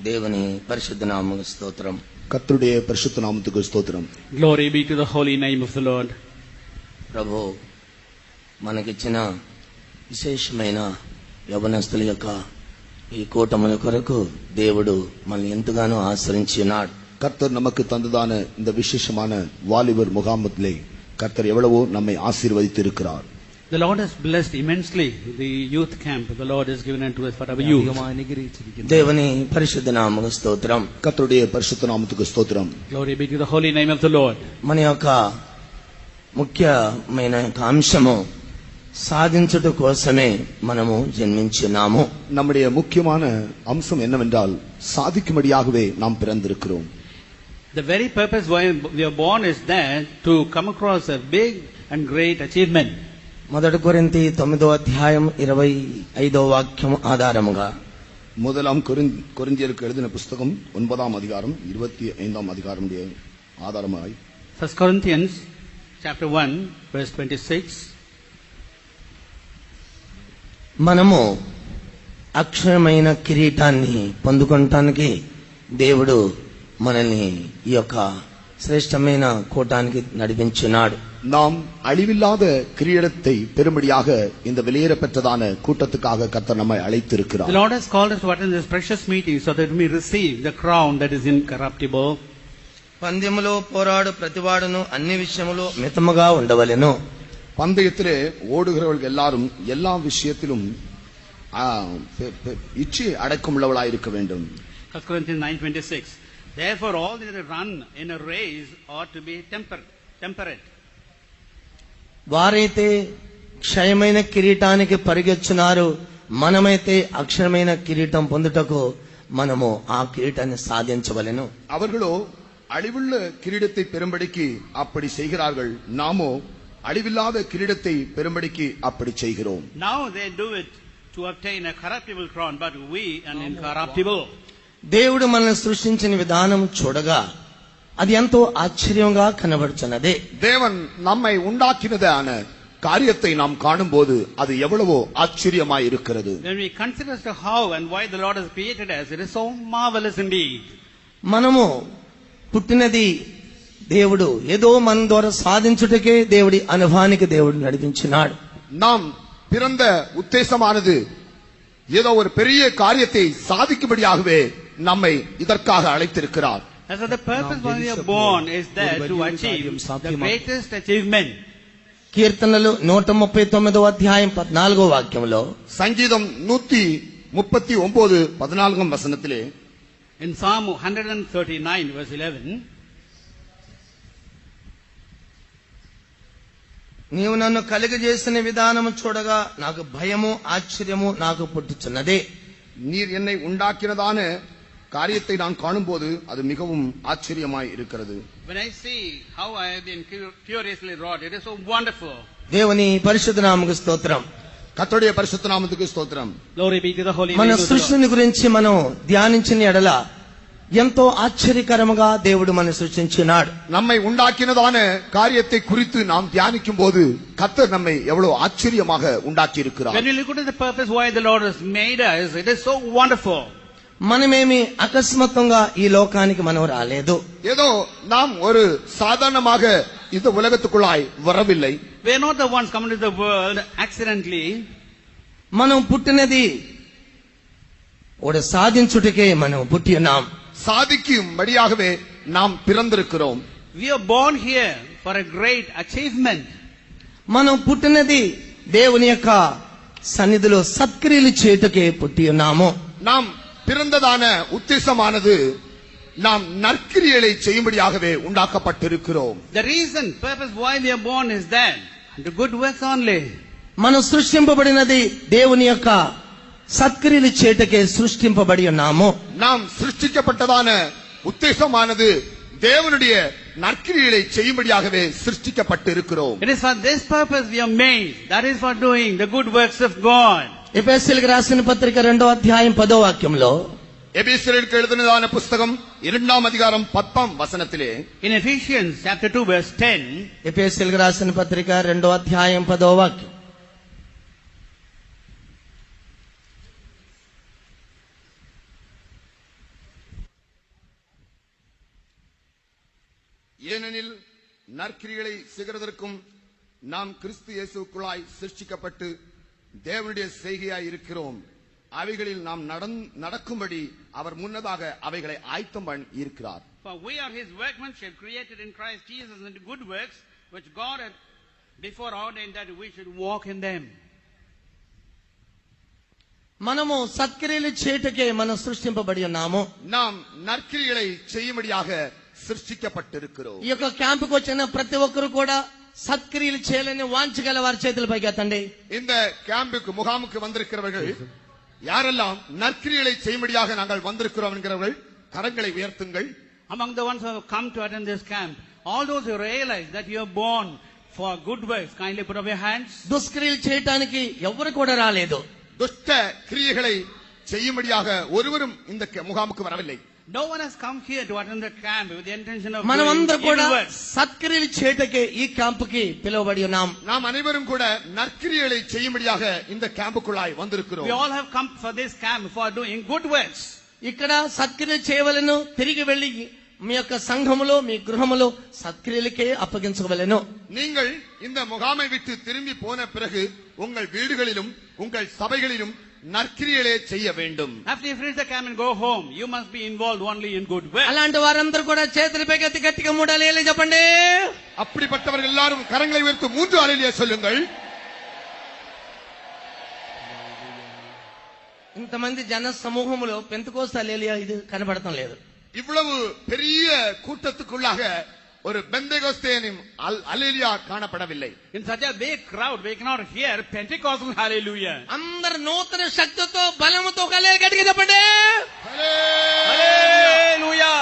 దేవుని పరిశుద్ధ నామముకు స్తోత్రం. கர்த்தருடைய பரிசுத்த நாமத்துக்கு ஸ்தோத்திரம். Glory be to the holy name of the Lord. ప్రభు మనకిచ్చిన విశేషమైన యవనస్తుల యొక్క ఈ కూటముల కొరకు దేవుడు మనల్ని ఎంతగానో ఆశ్రయించి ఉన్నాడు. கர்த்தர் நமக்கு தந்ததான இந்த விசேஷமான வாலிபர் முகாமத்திலே கர்த்தர் எவ்வளவோ நம்மை ஆசீர்வதித்து இருக்கிறார். The Lord has blessed immensely the youth camp. The Lord has given unto us for our youth. దేవుని పరిశుద్ధ నామముకు స్తోత్రం. கர்த்தருடைய பரிசுத்த நாமத்துக்கு ஸ்தோத்திரம். Glory be to the holy name of the Lord. మన యొక్క ముఖ్యమైన అంశము సాధించుట కోసమే మనము జన్మించున్నాము. நம்முடைய முக்கியமான அம்சம் என்னவென்றால் சாதிக்கும்படியாகவே நாம் பிறந்திருக்கிறோம். The very purpose why we are born is that to come across a big and great achievement. మొదటి కొరింథీ 9వ అధ్యాయం 25వ వాక్యం ఆధారముగా முதலாம் கொரிந்தியருக்கு எழுதின புத்தகம் 9ஆம் அதிகாரம் 25ஆம் அதிகாரமுடைய ஆதாரமாய் 1 Corinthians chapter 1 verse 26. మనము అక్షరమైన కిరీటాన్ని పొందుకోవటానికి దేవుడు మనల్ని ఈ యొక్క శ్రేష్టమైన కూటానికి నడిపించున్నాడు. நாம் அழிவில்லாத கிரீடத்தை பெறும்படியாக இந்த வெளியேறப்பெற்றதான கூட்டத்துக்காக கர்த்தர் நம்மை அழைத்திருக்கிறார். The Lord has called us to attend this precious meeting so that we receive the crown that is incorruptible. పందెములో పోరాడు ప్రతివాడును అన్ని విషయములో మితముగా ఉండవలెను. பந்தயத்திலே ஓடுகிறவர்கள் எல்லாரும் எல்லா விஷயத்திலும் இச்சை அடக்கமுள்ளவளாய் இருக்க வேண்டும். 1 Corinthians 9:26. Therefore all that run in a race ought to be temperate. వారైతే క్షయమైన కిరీటానికి పరిగెచ్చున్నారు, మనమైతే అక్షరమైన కిరీటం పొందుటకు మనము ఆ కిరీటాన్ని సాధించవలెను. அவர்களோ அழிவுள்ள கிரீடத்தை பெறும்படிக்கு அப்படி செய்கிறார்கள், நாமோ அழிவில்லாத கிரீடத்தை பெறும்படிக்கு அப்படி செய்கிறோம். Now they do it to obtain a corruptible crown, but we an incorruptible. దేవుడు మనల్ని సృష్టించిన విధానం చూడగా అది ఎంతో ఆశ్చర్యంగా కనబడుచున్నది. தேவன் நம்மை உண்டாக்கினதான காரியத்தை நாம் காணும்போது அது எவ்வளவோ ஆச்சரியமாய் இருக்கிறது. When we consider as to how and why the Lord has created us, it is so marvelous indeed. మనము పుట్టినది దేవుడు ఏదో మన ద్వారా సాధించుటకే దేవుడి అనుభవానికి దేవుడు నడిపించినాడు. நாம் பிறந்த உத்தேசமானது ஏதோ ஒரு பெரிய காரியத்தை சாதிக்கும்படியாகவே நம்மை இதற்காக அழைத்திருக்கிறார். And so the purpose why we are born is that to achieve the greatest achievement. కీర్తనలు 139వ అధ్యాయం 14వ వాక్యంలో సంగీతం 139 14వ వచనத்திலே In Psalm 139 verse 11, నీవు నన్ను కలుగజేసిన విధానము చూడగా నాకు భయము ఆశ్చర్యము నాకు పుట్టుచున్నదే. நீர் என்னை உண்டாக்கினதான காரியத்தை நான் காணும்போது அது மிகவும் ஆச்சரியமாய் இருக்கிறது. when I see how I have been curiously wrought, it is so wonderful. దేవుని పరిశుద్ధ నామముకు స్తోత్రం. கர்த்தருடைய பரிசுத்த நாமத்துக்கு ஸ்தோத்திரம். Glory be to the holy name మన of the Lord. సృష్టిని గురించి మనం ధ్యానించిన ఎడల ఎంతో ఆశ్చర్యకరముగా దేవుడు మనల్ని సృష్టించినాడు. நம்மை உண்டாக்கினதான காரியத்தை குறித்து நாம் தியானிக்கும் போது கர்த்தர் நம்மை எவ்வளவு ஆச்சரியமாக உண்டாக்கி இருக்கிறார். When you look at the purpose why the Lord has made us, it is so wonderful. మనమేమి అకస్మాత్తుగా ఈ లోకానికి మనం రాలేదు. ஏதோ நாம் ஒரு சாதாரணமாக இந்த உலகத்துக்குள்ளாய் வரவில்லை. We are not the ones coming to the world accidentally. మనం పుట్టినది ఒక సాధించుటకే మనం పుట్టి ఉన్నాం. சாதிக்கும்படியாகவே நாம் பிறந்திருக்கிறோம். We are born here for a great achievement. మనం పుట్టినది దేవుని యొక్క సన్నిధిలో సత్క్రియలు చేయుటకే పుట్టి ఉన్నాము. நாம் பிறந்ததான உத்தேசமானது நாம் நற்கிரியைகளை செய்யும்படியாகவே உண்டாக்கப்பட்டிருக்கிறோம். The reason, purpose why we are born is that the good works only. మనం సృష్టింపబడినది దేవుని యొక్క సత్క్రియలు చేయుటకే సృష్టింపబడి ఉన్నాము. நாம் சிருஷ்டிக்கப்பட்டதான உத்தேசமானது தேவனுடைய நற்கிரியைகளை செய்யும்படியாகவே சிருஷ்டிக்கப்பட்டிருக்கிறோம். It is for this purpose we are made. That is for doing the good works of God. ఎఫెసీయులకు రాసిన పత్రిక 2వ అధ్యాయం 10వ వాక్యంలో எபேசியருக்கு எழுதினதான புத்தகம் 2ஆம் அதிகாரம் 10ஆம் வசனத்திலே In Ephesians chapter 2 verse 10, ఎఫెసీయులకు రాసిన పత్రిక 2వ అధ్యాయం 10వ వాక్యం, ஏனெனில் நற்கிரிகளை செய்கிறதற்கும் நாம் கிறிஸ்து இயேசுக்குள்ளாய் சிருஷ்டிக்கப்பட்டு தேவனுடைய செய்கையாய் இருக்கிறோம். அவைகளில் நாம் நடக்கும்படி அவர் முன்னதாக அவைகளை ஆயத்தம் பண்ணி இருக்கிறார். For we are his workmanship, created in Christ Jesus unto good works, which God had before ordained that we should walk in them. మనము సత్క్రియలు చేయుటకే మనం సృష్టింపబడి ఉన్నాము. நாம் நற்கிரிகளை செய்யும்படியாக சிருஷ்டிக்கப்பட்டிருக்கிறோம். ఈ యొక్క క్యాంపుకు వచ్చిన ప్రతి ఒక్కరు కూడా సత్క్రియలు చేయాలని వాంఛగల వారి చేతుల పైకి ఎత్తండి. இந்த கேம்புக்கு முகாமுக்கு வந்திருக்கிறவர்கள் யாரெல்லாம் நற்கிரிகளை செய்யும்படியாக நாங்கள் வந்திருக்கிறோம் என்கிறவர்கள் கரங்களை உயர்த்துங்கள். Among the ones who have come to attend this camp, all those who realize that you are born for good works, kindly put up your hands. దుష్క్రియలు చేయడానికి ఎవరు కూడా రాలేదు. துஷ்ட கிரியைகளை செய்யும்படியாக ஒருவரும் இந்த முகாமுக்கு வரவில்லை. No one has come here to attend the camp with the intention of మనమందరం doing కూడా evil works. సత్క్రియలు చేయటకే ఈ క్యాంపుకి పిలువబడి ఉన్నాం. நாம் அனைவரும் கூட நற்கிரியைகளை செய்யும்படியாக இந்த கேம்புக்குள்ளாய் வந்திருக்கிறோம். We all have come for this camp for doing good works. ఇక్కడ సత్క్రియలు చేయవలెను. తిరిగి వెళ్లి మీ యొక్క సంఘములో మీ గృహములో సత్క్రియలకే అప్పగించవలెను. நீங்கள் இந்த முகாமை விட்டு திரும்பி போன பிறகு உங்கள் வீடுகளிலும் உங்கள் சபைகளிலும் நற்கிரியைகளை செய்ய வேண்டும். After you finish the camp and go home, you must be involved only in good works. అలాంటి వారందరూ కూడా చేతులపై ఎత్తి గట్టిగా 3 హల్లెలూయా చెప్పండి. அப்படிப்பட்டவர்கள் எல்லாரும் கரங்களை உயர்த்தி 3 ஹல்லேலூயா சொல்லுங்கள். ఇంతమంది జన సమూహములో పెంతెకోస్తు హల్లెలూయా ఇది కనబడటం లేదు. இவ்வளவு பெரிய கூட்டத்துக்குள்ளாக ஒரு பெந்தேகோஸ்தேனின் ஹல்லேலூயா காணப்படவில்லை. In such a big crowd, we cannot hear Pentecostal hallelujah. అందరు నూతన శక్తితో బలముతో హల్లెలూయా గట్టిగా చెప్పండి. Hallelujah.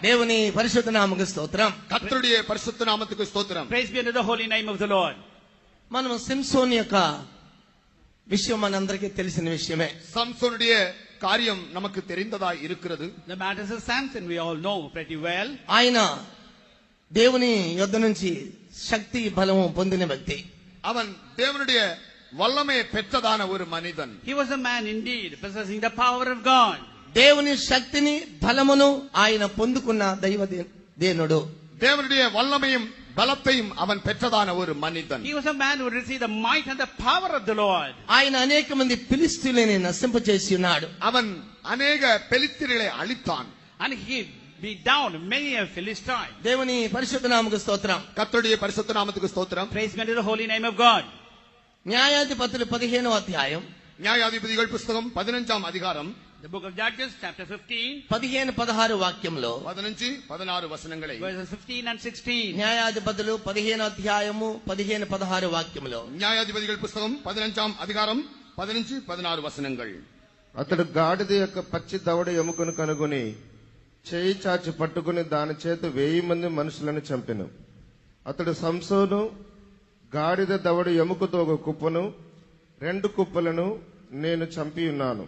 దేవుని పరిశుద్ధ నామముకు స్తోత్రం. கர்த்தருடைய பரிசுத்த நாமத்துக்கு ஸ்தோத்திரம். Praise be unto the holy name of the Lord. మనం సింసోన్ యొక్క విషయం మనందరికీ తెలిసిన విషయమే. சம்சோனுடைய காரியம் நமக்கு தெரிந்ததா இருக்கிறது. The matters of Samson we all know pretty well. ఆయన దేవుని యొద్ద నుంచి శక్తి బలము పొందిన వ్యక్తి. அவன் தேவனுடைய வல்லமையை பெற்றதான ஒரு மனிதன். He was a man indeed, possessing the power of God. దేవుని శక్తిని బలమును ఆయన పొందుకున్న దైవదేనుడు. தேவனுடைய வல்லமையும் பலத்தையும் அவன் பெற்றதான ஒரு மனிதன். He was a man who received the might and the power of the Lord. ఆయన అనేక మంది ఫిలిష్తీయులని నశింపచేసి ఉన్నాడు. அவன் அநேக பெலிஸ்தீனை அழித்தான். And he beat down many a Philistine. దేవుని పరిశుద్ధ నామముకు స్తోత్రం. கர்த்தருடைய பரிசுத்த நாமத்துக்கு ஸ்தோத்திரம். Praise be unto the holy name of God. న్యాయాధిపతులు 15వ అధ్యాయం நியாயாதிபதிகள் புத்தகம் 15ஆம் அதிகாரம் The book of Judges, chapter 15, 15-16 వాక్యంలో 15-16 వచనங்களை verses 15 and 16. న్యాయాధిపతులు 15వ అధ్యాయము 15-16 వాక్యంలో நியாயாதிபதிகள் புத்தகம் 15ஆம் அதிகாரம் 15-16 వచనங்கள். అతడు గాడిద యొక్క పచ్చి దవడ ఎముకను కనుగొని చేయి చాచి పట్టుకుని దాని చేత 1000 మంది మనుషులను చంపెను. అతడు సంసోను గాడిద దవడ ఎముకతో ఒక కుప్పను 2 కుప్పలను నేను చంపి ఉన్నాను.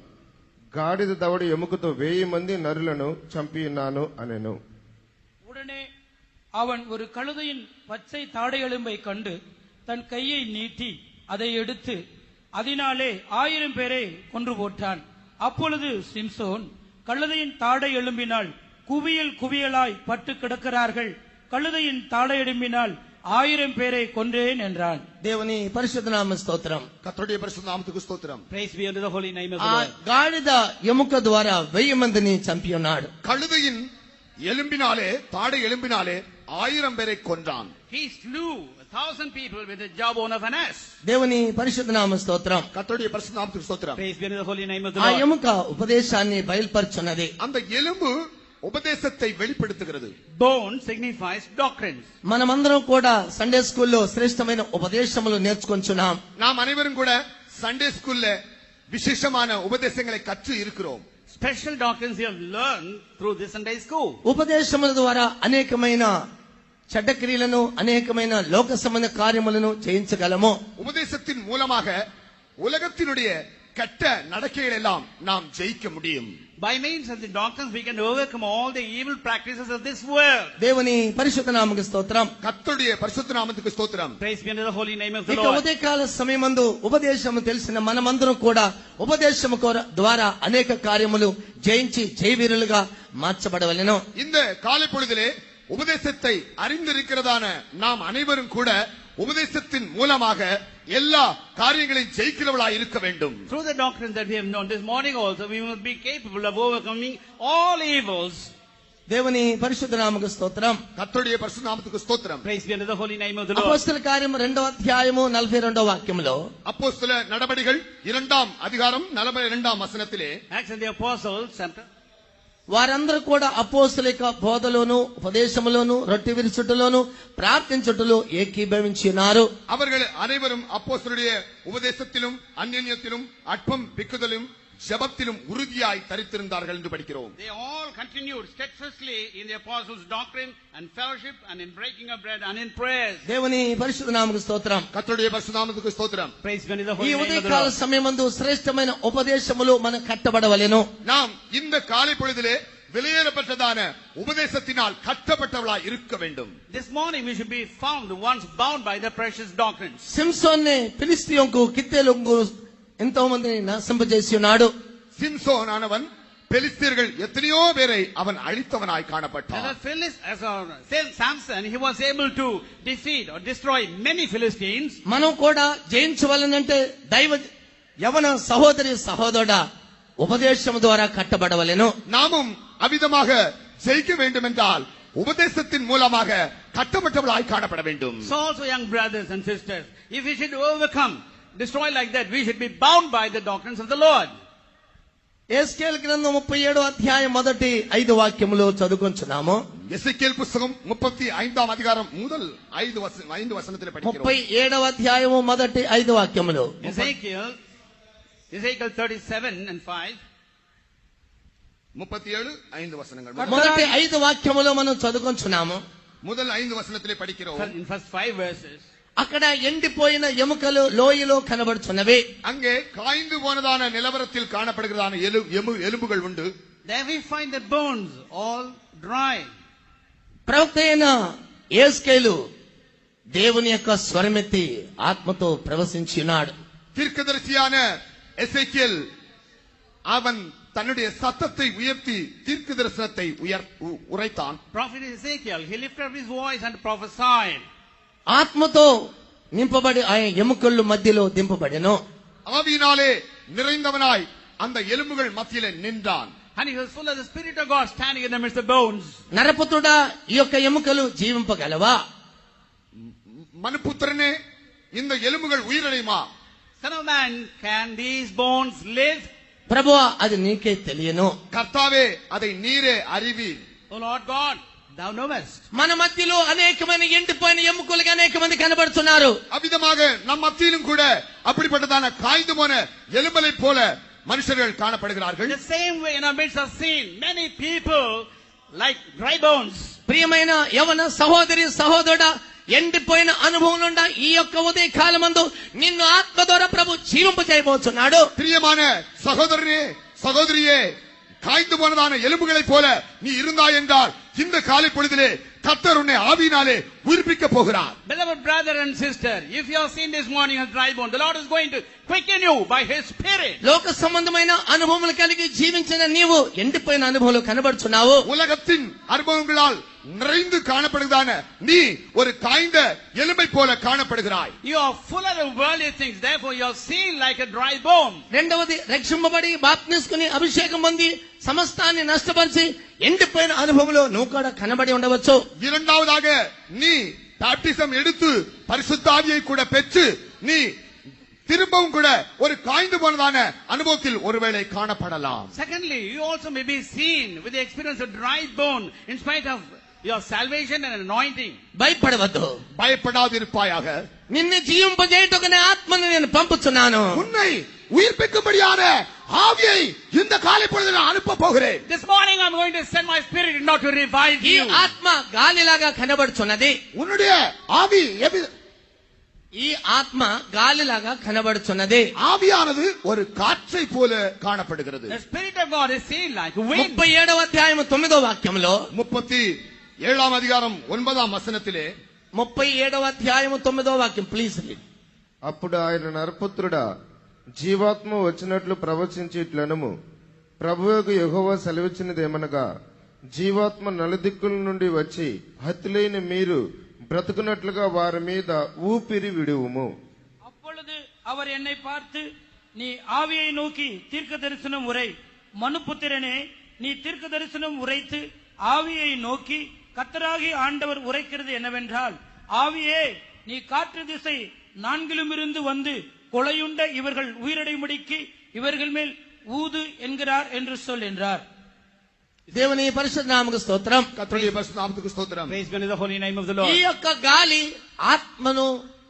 గాడిద దవడ ఎముకతో 1000 మంది నరులను చంపి ఉన్నాను అనెను. உடனே அவன் ஒரு கழுதையின் பச்சை தாடை எலும்பை கண்டு தன் கையை நீட்டி அதை எடுத்து அதனாலே 1000 பேரை கொன்று போட்டான். அப்பொழுது சிம்சோன் கழுதையின் தாடை எலும்பினால் குவியல் குவியலாய் பட்டு கிடக்கிறார்கள், கழுதையின் தாடை எலும்பினால் 1000 பேரை கொன்றேன் என்றான். దేవుని పరిశుద్ధ నామ స్తోత్రం. கர்த்தருடைய பரிசுத்த நாமத்துக்கு ஸ்தோத்திரம். Praise be unto the holy name of the ఆ Lord. గాడిద ఎముక ద్వారా 1000 మందిని చంపి ఉన్నాడు. கழுதையின் எலும்பினாலே தாடை எலும்பினாலே 1000 பேரை கொன்றான். He slew 1,000 people with the jawbone of an ass. దేవుని పరిశుద్ధ నామ స్తోత్రం. கர்த்தருடைய பரிசுத்த நாமத்துக்கு ஸ்தோத்திரம். Praise be unto the holy name of the ఆ Lord. ఎముక ఉపదేశాన్ని బయలుపరుచున్నది. அந்த எலும்பு உபதேசத்தை வெளிப்படுத்துகிறது. Bone signifies doctrines. మనమందరం కూడా సండే స్కూల్లో శ్రేష్టమైన ఉపదేశములు నేర్చుకొంచున్నాం. நாம் அனைவரும் கூட சண்டே ஸ்கூல்ல விசேஷமான உபதேசங்களை கற்று இருக்கிறோம். Special doctrines you have learned through this Sunday school. ఉపదేశముల ద్వారా అనేకమైన చెడ్డ క్రియలను అనేకమైన లోక సంబంధ కార్యములను చేయించగలము. உபதேசத்தின் மூலமாக உலகத்தினுடைய கெட்ட நடக்கைகள் எல்லாம் நாம் ஜெயிக்க முடியும். By means of the doctrines we can overcome all the evil practices of this world. దేవుని పరిశుద్ధ నామముకు స్తోత్రం. கர்த்தருடைய பரிசுத்த நாமத்துக்கு ஸ்தோத்திரம். Praise be unto the holy name of the ఇక Lord. ఉదయకాల సమయమందు ఉపదేశము తెలిసిన మనమందరం కూడా ఉపదేశము ద్వారా అనేక కార్యములు జయించి జయవీరులుగా మార్చబడవలెను. இந்த காலை பொழுதிலே உபதேசத்தை அறிந்திருக்கிறதான நாம் அனைவரும் கூட உபதேசத்தின் மூலமாக எல்லா காரியங்களையும் ஜெயிக்கிறவளாய் இருக்க வேண்டும். Through the doctrine that we have known this morning also, we must be capable of overcoming all evils. దేవుని పరిశుద్ధ నామముకు స్తోత్రం. கர்த்தருடைய பரிசுத்த நாமத்துக்கு ஸ்தோத்திரம். Praise be unto the holy name of the Lord. అపోస్తల కార్యము 2వ అధ్యాయము 42వ వాక్యములో அப்போஸ்தல நடபடிகள் 2ஆம் அதிகாரம் 42ஆம் వచనத்திலே Acts of the Apostles, chapter. వారందరూ కూడా అపోస్తల యొక్క బోధలోను ఉపదేశములోను రొట్టె విరుచుటలోను ప్రార్థించుటలో ఏకీభవించినారు. அவர்கள் அனைவரும் அப்போஸ்தலருடைய உபதேசத்திலும் அந்யோன்யத்திலும் அற்பம் பிக்குதலும் ஜெபத்திலும் உறுதியாய் தரித்திருந்தார்கள் என்று படிக்கிறோம். They all continued steadfastly in the apostles' doctrine and fellowship and in breaking of bread and in prayers. దేవుని పరిశుద్ధ నామముకు స్తోత్రం. கர்த்தருடைய பரிசுத்த நாமத்துக்கு ஸ்தோத்திரம். Praise be unto the ఈ holy name of the ఉదయకాల Lord. సమయమందు శ్రేష్టమైన ఉపదేశములు మనం కట్టబడవలెను. நாம் இந்த காலை பொழுதிலே வெளியேறப்பட்டதான உபதேசத்தினால் கட்டப்பட்டவளாய் இருக்க வேண்டும். This morning we should be found once bound by the precious doctrines. సింసోన్ని ఫిలిష్తీయులకు కిత్తేలకు ఎంతో మందిని నశింపజేసి ఉన్నాడు. சிம்சோன் ஆனவன் பெலிஸ்தீர்கள் எத்தனையோ பேரை அவன் அழித்தவனாய் காணப்பட்டான். Samson, he was able to defeat or destroy many Philistines. మనం కూడా జయించవలనంటే దైవ యవన సహోదరి సహోదరుడా ఉపదేశం ద్వారా కట్టబడవలెను. நாமும் அவிதமாக ஜெயிக்க வேண்டும் என்றால் உபதேசத்தின் மூலமாக கட்டப்பட்டவளாய் காணப்பட வேண்டும். So also, young brothers and sisters, if we should overcome, destroy like that, we should be bound by the doctrines of the Lord. SQL గ్రంథం 37వ అధ్యాయం మొదటి 5 వాక్యములు చదువుకొంచున్నాము. எசேக்கியேல் புத்தகம் 35ஆம் அதிகாரம் முதல் 5 வசனத்திலே படிக்கிறோம். 37వ అధ్యాయము మొదటి 5 వాక్యములు. Ezekiel 37 and 5. 37 5 వచనங்கள். మొదటి 5 వాక్యములు మనం చదువుకొంచున్నాము. முதல் 5 வசனத்திலே படிக்கிறோம். In first 5 verses. అక్కడ ఎండిపోయిన ఎముకలు లోయలో కనబడుచున్నవి. அங்கே காய்ந்து போனதான நிலவரத்தில் காணப்படுகிறதான எலும்புகள் உண்டு. There we find the bones all dry. ప్రవక్త అయిన యేస్కేలు దేవుని యొక్క స్వరమెత్తి ఆత్మతో ప్రవశించినాడు. தீர்க்கதரிசியான எசேக்கியேல் அவன் தன்னுடைய சத்தத்தை உயர்த்தி தீர்க்க தரிசனத்தை உரைத்தான். Prophet Ezekiel, he lifted up his voice and prophesied. ఆత్మతో నింపబడి ఆయన ఎముకళ్ళు మధ్యలో దింపబడెను. ஆவியினாலே நிறைந்தவனாய் அந்த எலும்புகள் மத்தியிலே நின்றான். And he was full of the Spirit of God standing in the midst of the bones. నరపుత్రుడా ఈ యొక్క ఎముకలు జీవింపగలవా? மனுபுத்திரனே இந்த எலும்புகள் உயிரடையுமா? Son of man, can these bones live? ప్రభువా అది నీకే తెలియను. கர்த்தாவே அதை நீரே அறிவீர். O Lord God, thou knowest. మన మధ్యలో అనేకమైన ఎండిపోయిన ఎముకలుగా అనేక మంది కనబడుతున్నారు. அவ்விதமாக நம் மத்தியிலும் கூட அப்படிப்பட்டதான காய்ந்து போன எலும்பலை போல மனுஷர்கள் காணப்படுகிறார்கள். The same way in our midst are seen many people like dry bones. ప్రియమైన యవన సహోదరి సహోదరుడా ఎండిపోయిన అనుభవం నుండి ఈ యొక్క ఉదయ కాలమందు నిన్ను ఆత్మ ద్వారా ప్రభు జీవింప చేయబోతున్నాడు. பிரியமான சகோதரனே சகோதரியே, காய்ந்து போனதான எலும்புகளைப் போல நீ இருந்தாய் என்றால் இந்த காலை பொழுதிலே கர்த்தர் உன்னை ஆவியினாலே உயிர்ப்பிக்க போகிறார். Beloved brother and sister, if you are seen this morning as dry bone, the Lord is going to quicken you by His Spirit. లోక సంబంధమైన అనుభవములు కలిగి జీవించిన నీవు ఎండిపోయిన అనుభవంలో కనబడుచున్నావు. உலகத்தின் அனுபவங்களால் நிறைந்து காணப்படுகிறதான நீ ஒரு காய்ந்த எலும்பை போல காணப்படுகிறாய். You are full of worldly things, therefore you are seen like a dry bone. రెండవది రక్షింపబడి బాప్తిస్కుని అభిషేకం పొంది సమస్తాన్ని నష్టపరిచి ఎండిపోయిన అనుభవంలో నువ్వు కూడా కనబడి ఉండవచ్చు. இரண்டாவதாக நீ பாப்டிசம் எடுத்து பரிசுத்த ஆவியை கூட பெற்று நீ திரும்பவும் கூட ஒரு காய்ந்து போனதான அனுபவத்தில் ஒருவேளை காணப்படலாம். Secondly, you also may be seen with the experience of dry bone in spite of your salvation and anointing. భయపడవద్దు, பயப்படாதிருப்பாயாக. నిన్ను జీవింపజేయుటకు నా ఆత్మను నేను పంపుచున్నాను. உன்னை உயிர்ப்பிக்கும்படியான ஆவியை இந்த காலை பொழுதில் அனுப்ப போகிறேன். This morning I'm going to send my spirit not to revive ఈ you. ఆత్మ గాలిలాగా కనబడుచున్నది. உன்னுடைய ஆவி ఈ ఆత్మ గాలిలాగా కనబడుచున్నది. ஆவியானது ஒரு காற்றை போல காணப்படுகிறது. The Spirit of God is seen like wind. 37వ అధ్యాయం 9వ వాక్యంలో 37ஆம் அதிகாரம் 9ஆம் வசனத்திலே 37వ అధ్యాయం 9వ వాక్యం ప్లీజ్ రీడ్. అప్పుడు ఆయన నరపుత్రుడా జీవాత్మ వచ్చినట్లు ప్రవచించి ఇట్లనము ప్రభువుకు యెహోవా సెలవిచ్చినదేమనగా జీవాత్మ నలుదిక్కుల నుండి వచ్చి హతులైన మీరు బ్రతుకున్నట్లుగా వారి మీద ఊపిరి విడువుము. அப்பொழுது அவர் என்னை பார்த்து, நீ ஆவியை நோக்கி தீர்க்க தரிசனம் உரை. மனுபுத்திரனே, நீ தீர்க்க தரிசனம் உரைத்து ஆவியை நோக்கி கர்த்தராகிய ஆண்டவர் உரைக்கிறது என்னவென்றால், ஆவியே, நீ காற்று திசை நான்கிலுமிருந்து வந்து கொலையுண்ட இவர்கள் உயிரடையும்படிக்கு இவர்கள் மேல் ஊது என்கிறார் என்று சொல் என்றார். దేవుని పరిశుద్ధ నామముకు స్తోత్రం. கர்த்தருடைய பரிசுத்த நாமத்துக்கு ஸ்தோத்திரம். Praise be to the holy name of the ఈ Lord. యొక్క గాలి ఆత్మను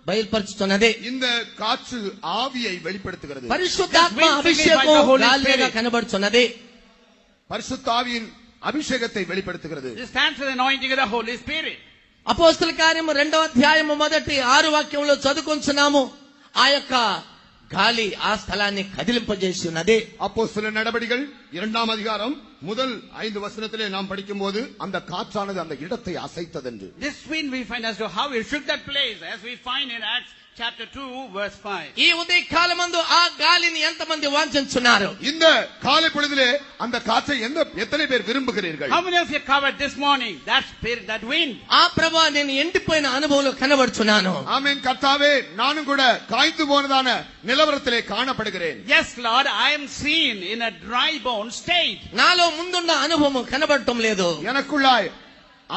బయలుపరుచుతున్నది. இந்த காற்று ஆவியை வெளிப்படுத்துகிறது. పరిశుద్ధాత్మ Just wind అభిషేకం by the Holy గాలిగా Spirit. కనబడుచున్నది. பரிசுத்த ஆவியின் அபிஷேகத்தை வெளிப்படுத்துகிறது. This stands for the anointing of the Holy Spirit. అపోస్తల కార్యము 2వ అధ్యాయము మొదటి 6 వాక్యంలో చదువుకొంచున్నాము. ఆ యొక్క గాలి ఆ స్థలాన్ని కదిలింపజేసి ఉన్నది. அப்போஸ்தல நடபடிகள் 2ஆம் அதிகாரம் முதல் 5 வசனத்திலே நாம் படிக்கும்போது அந்த காற்றானது அந்த இடத்தை அசைத்ததென்று. This wind we find as to how it shook that place, as we find in Acts chapter 2 verse 5. ఈ ఉదయ కాలమందు ఆ గాలిని ఎంతమంది వాంఛించున్నారు? இந்த காலை பொழுதிலே அந்த காற்றை எத்தனை பேர் விரும்புகிறீர்கள்? How many of you covered this morning that spirit, that wind? ఆ ప్రభా నేను ఎండిపోయిన అనుభవంలో కనబడుచున్నాను. ஆமென். கர்த்தாவே, நானும் கூட காய்ந்து போனதான நிலவரத்திலே காணப்படுகிறேன். Yes, Lord, I am seen in a dry bone state. నాలో ముందున్న అనుభవం కనబడటం లేదు. எனக்குள்ளாய்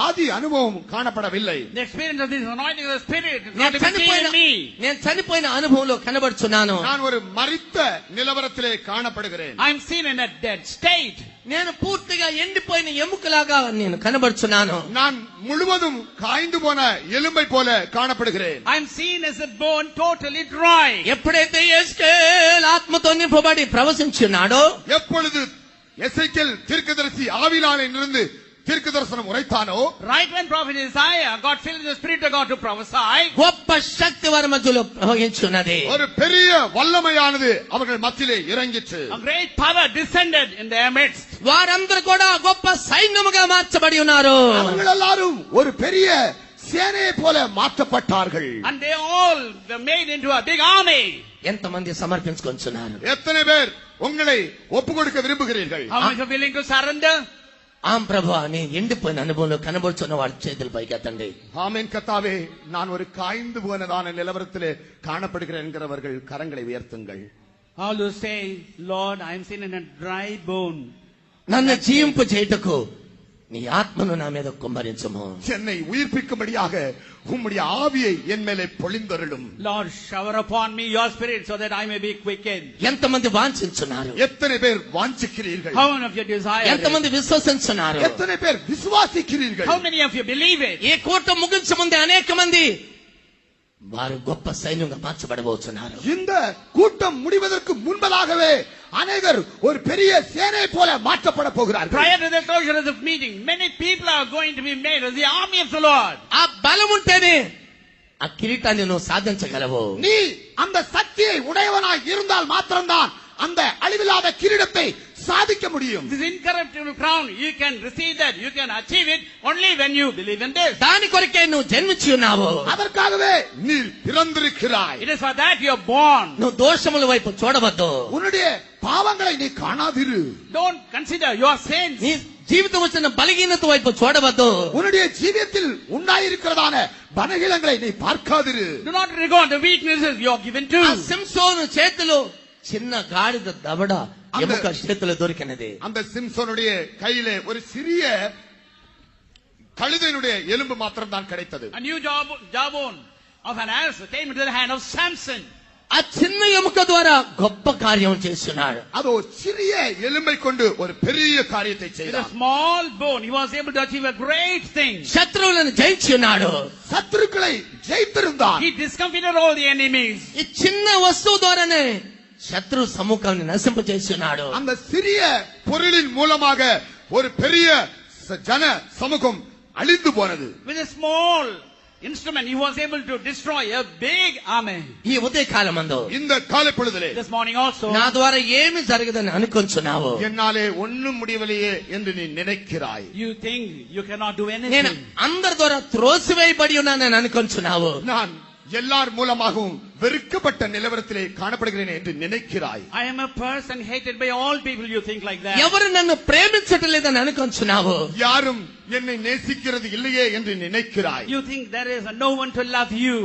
ஆதி அனுபவம் காணப்படவில்லை. The experience of this anointing of the Spirit is నేను not even seen in me. చనిపోయిన అనుభవంలో కనబడుచున్నాను. நான் ஒரு மரித்த நிலவரத்திலே காணப்படுகிறேன். I am seen in a dead state. నేను పూర్తిగా ఎండిపోయిన ఎముకలాగా నేను కనబడుచున్నాను. நான் முழுவதும் காய்ந்து போன எலும்பை போல காணப்படுகிறேன். I am seen as a bone totally dry. ఎప్పుడైతే ఎస్కేల్ ఆత్మతో నింపబడి ప్రవశించున్నాడో, எப்பொழுது எசேக்கியேல் தீர்க்கதரிசி ஆவியினாலே நின்று தீர்க்க தரிசனம் உரைத்தானோ, Right when prophet Isaiah got filled with the Spirit of God to prophesy, గొప్ప శక్తి వారి మధ్యలో ప్రవహించున్నది. ஒரு பெரிய வல்லமையானது அவர்கள் மத்தியிலே இறங்கிற்று. a great power descended in their midst. వారందరూ కూడా గొప్ప సైన్యముగా మార్చబడి ఉన్నారు. அவர்கள் எல்லாரும் ஒரு பெரிய சேனையை போல மாற்றப்பட்டார்கள். And they all were made into a big army. ఎంతమంది సమర్పించుకొంచున్నారు? எத்தனை பேர் உங்களை ஒப்பு கொடுக்க விரும்புகிறீர்கள்? How many are willing to surrender? ఆం ప్రభా, నేను ఎండిపోయిన అనుభవంలో కనబడుచున్న వారి చేతులు పైకెత్తండి. ஆமென். கர்த்தாவே, நான் ஒரு காய்ந்து போனதான நிலவரத்திலே காணப்படுகிறேன் என்கிறவர்கள் கரங்களை உயர்த்துங்கள். All who say, Lord, I am seen in a dry bone. నన్ను జీవింపు చేయుటకు నీ ఆత్మను నా మీద కుమ్మరించుము. என்னை உயிர்ப்பிக்கும்படியாக உம்முடைய ஆவியை என் மேலே பொழிந்தருளும். Lord, shower upon me your Spirit so that I may be quickened. ఎంతమంది వాంఛించున్నారు? எத்தனை பேர் வாஞ்சிக்கிறீர்கள்? How many of you desire it? ఎంతమంది విశ్వసించున్నారు? எத்தனை பேர் விசுவாசிக்கிறீர்கள்? How many of you believe it? ఈ కూటం ముగించే ముందే అనేక మంది వారు గొప్ప సైన్యంగా మార్చబడబోతున్నారు. இந்த கூட்டம் முடிவதற்கு முன்பதாகவே அநேகர் ஒரு பெரிய சேனை போல மாற்றப்பட போகிறார்கள். Prior to the closure of the meeting, many people are going to be made as the army of the Lord. ఆ బలం ఉంటేనే ఆ కిరీటాన్ని నువ్వు సాధించగలవు. நீ அந்த சக்தியை உடையவனாய் இருந்தால் மாத்திரம்தான் அந்த அழிவில்லாத கிரீடத்தை சாதிக்க முடியும். This incorruptible crown, you can receive that, you can achieve it only when you believe in this. దాని కొరకే నువ్వు జన్మించి ఉన్నావు. அதற்காகவே நீ பிறந்திருக்கிறாய். It is for that you are born. నువ్వు దోషముల వైపు చూడవద్దు. உன்னுடைய பாவங்களை நீ காணாதிரு. Don't consider your sins. నీ జీవితం వచ్చిన బలహీనత వైపు చూడవద్దు. உன்னுடைய ஜீவியத்தில் உண்டாயிருக்கிறதான பலகீனங்களை நீ பார்க்காதிரு. Do not regard the weaknesses you are given to. ఆ సింసోను చేతిలో చిన్న గాడిద దవడ ఎముక చేతిలో దొరికినది. அந்த சிம்சோனுடைய கையிலே ஒரு சிறிய கழுதையினுடைய எலும்பு மாத்திரம் தான் கிடைத்தது. A new jawbone of an ass came into the hand of Samson. ఆ చిన్న ఎముక ద్వారా గొప్ప కార్యం చేస్తున్నాడు. அது ஒரு சிறிய எலும்பை கொண்டு ஒரு பெரிய காரியத்தை With a செய்தார். small bone, he was able to achieve a great thing. శత్రువులను జయించి ఉన్నాడు. சத்துருக்களை ஜெயித்திருந்தார். He discomfited all the enemies. ఈ చిన్న వస్తువు ద్వారానే శత్రు సముఖాన్ని నశింపజేస్తున్నాడు. அந்த சிறிய பொருளின் மூலமாக ஒரு பெரிய ஜன சமூகம் அழிந்து போனது. With a small instrument, he was able to destroy a big army. ఈ ఉదయ కాలమందు இந்த காலை பொழுதிலே This morning also, నా ద్వారా ఏమి జరగదని అనుకుంటున్నావు? என்னாலே ஒண்ணும் முடியவில்லையே என்று நீ நினைக்கிறாய். you think you cannot do నేను anything. అందరి ద్వారా త్రోసివేయబడి ఉన్నానని అనుకుంటున్నావు. நான் எல்லார் மூலமாகவும் வெறுக்கப்பட்ட நிலவரத்திலே காணப்படுகிறேன் என்று நினைக்கிறாய். I am a person hated by all people, you think like that. ఎవరు నన్ను ప్రేమించట్లేదని అనుకుంటున్నావు? யாரும் என்னை நேசிக்கிறது இல்லையே என்று நினைக்கிறாய். You think there is no one to love you.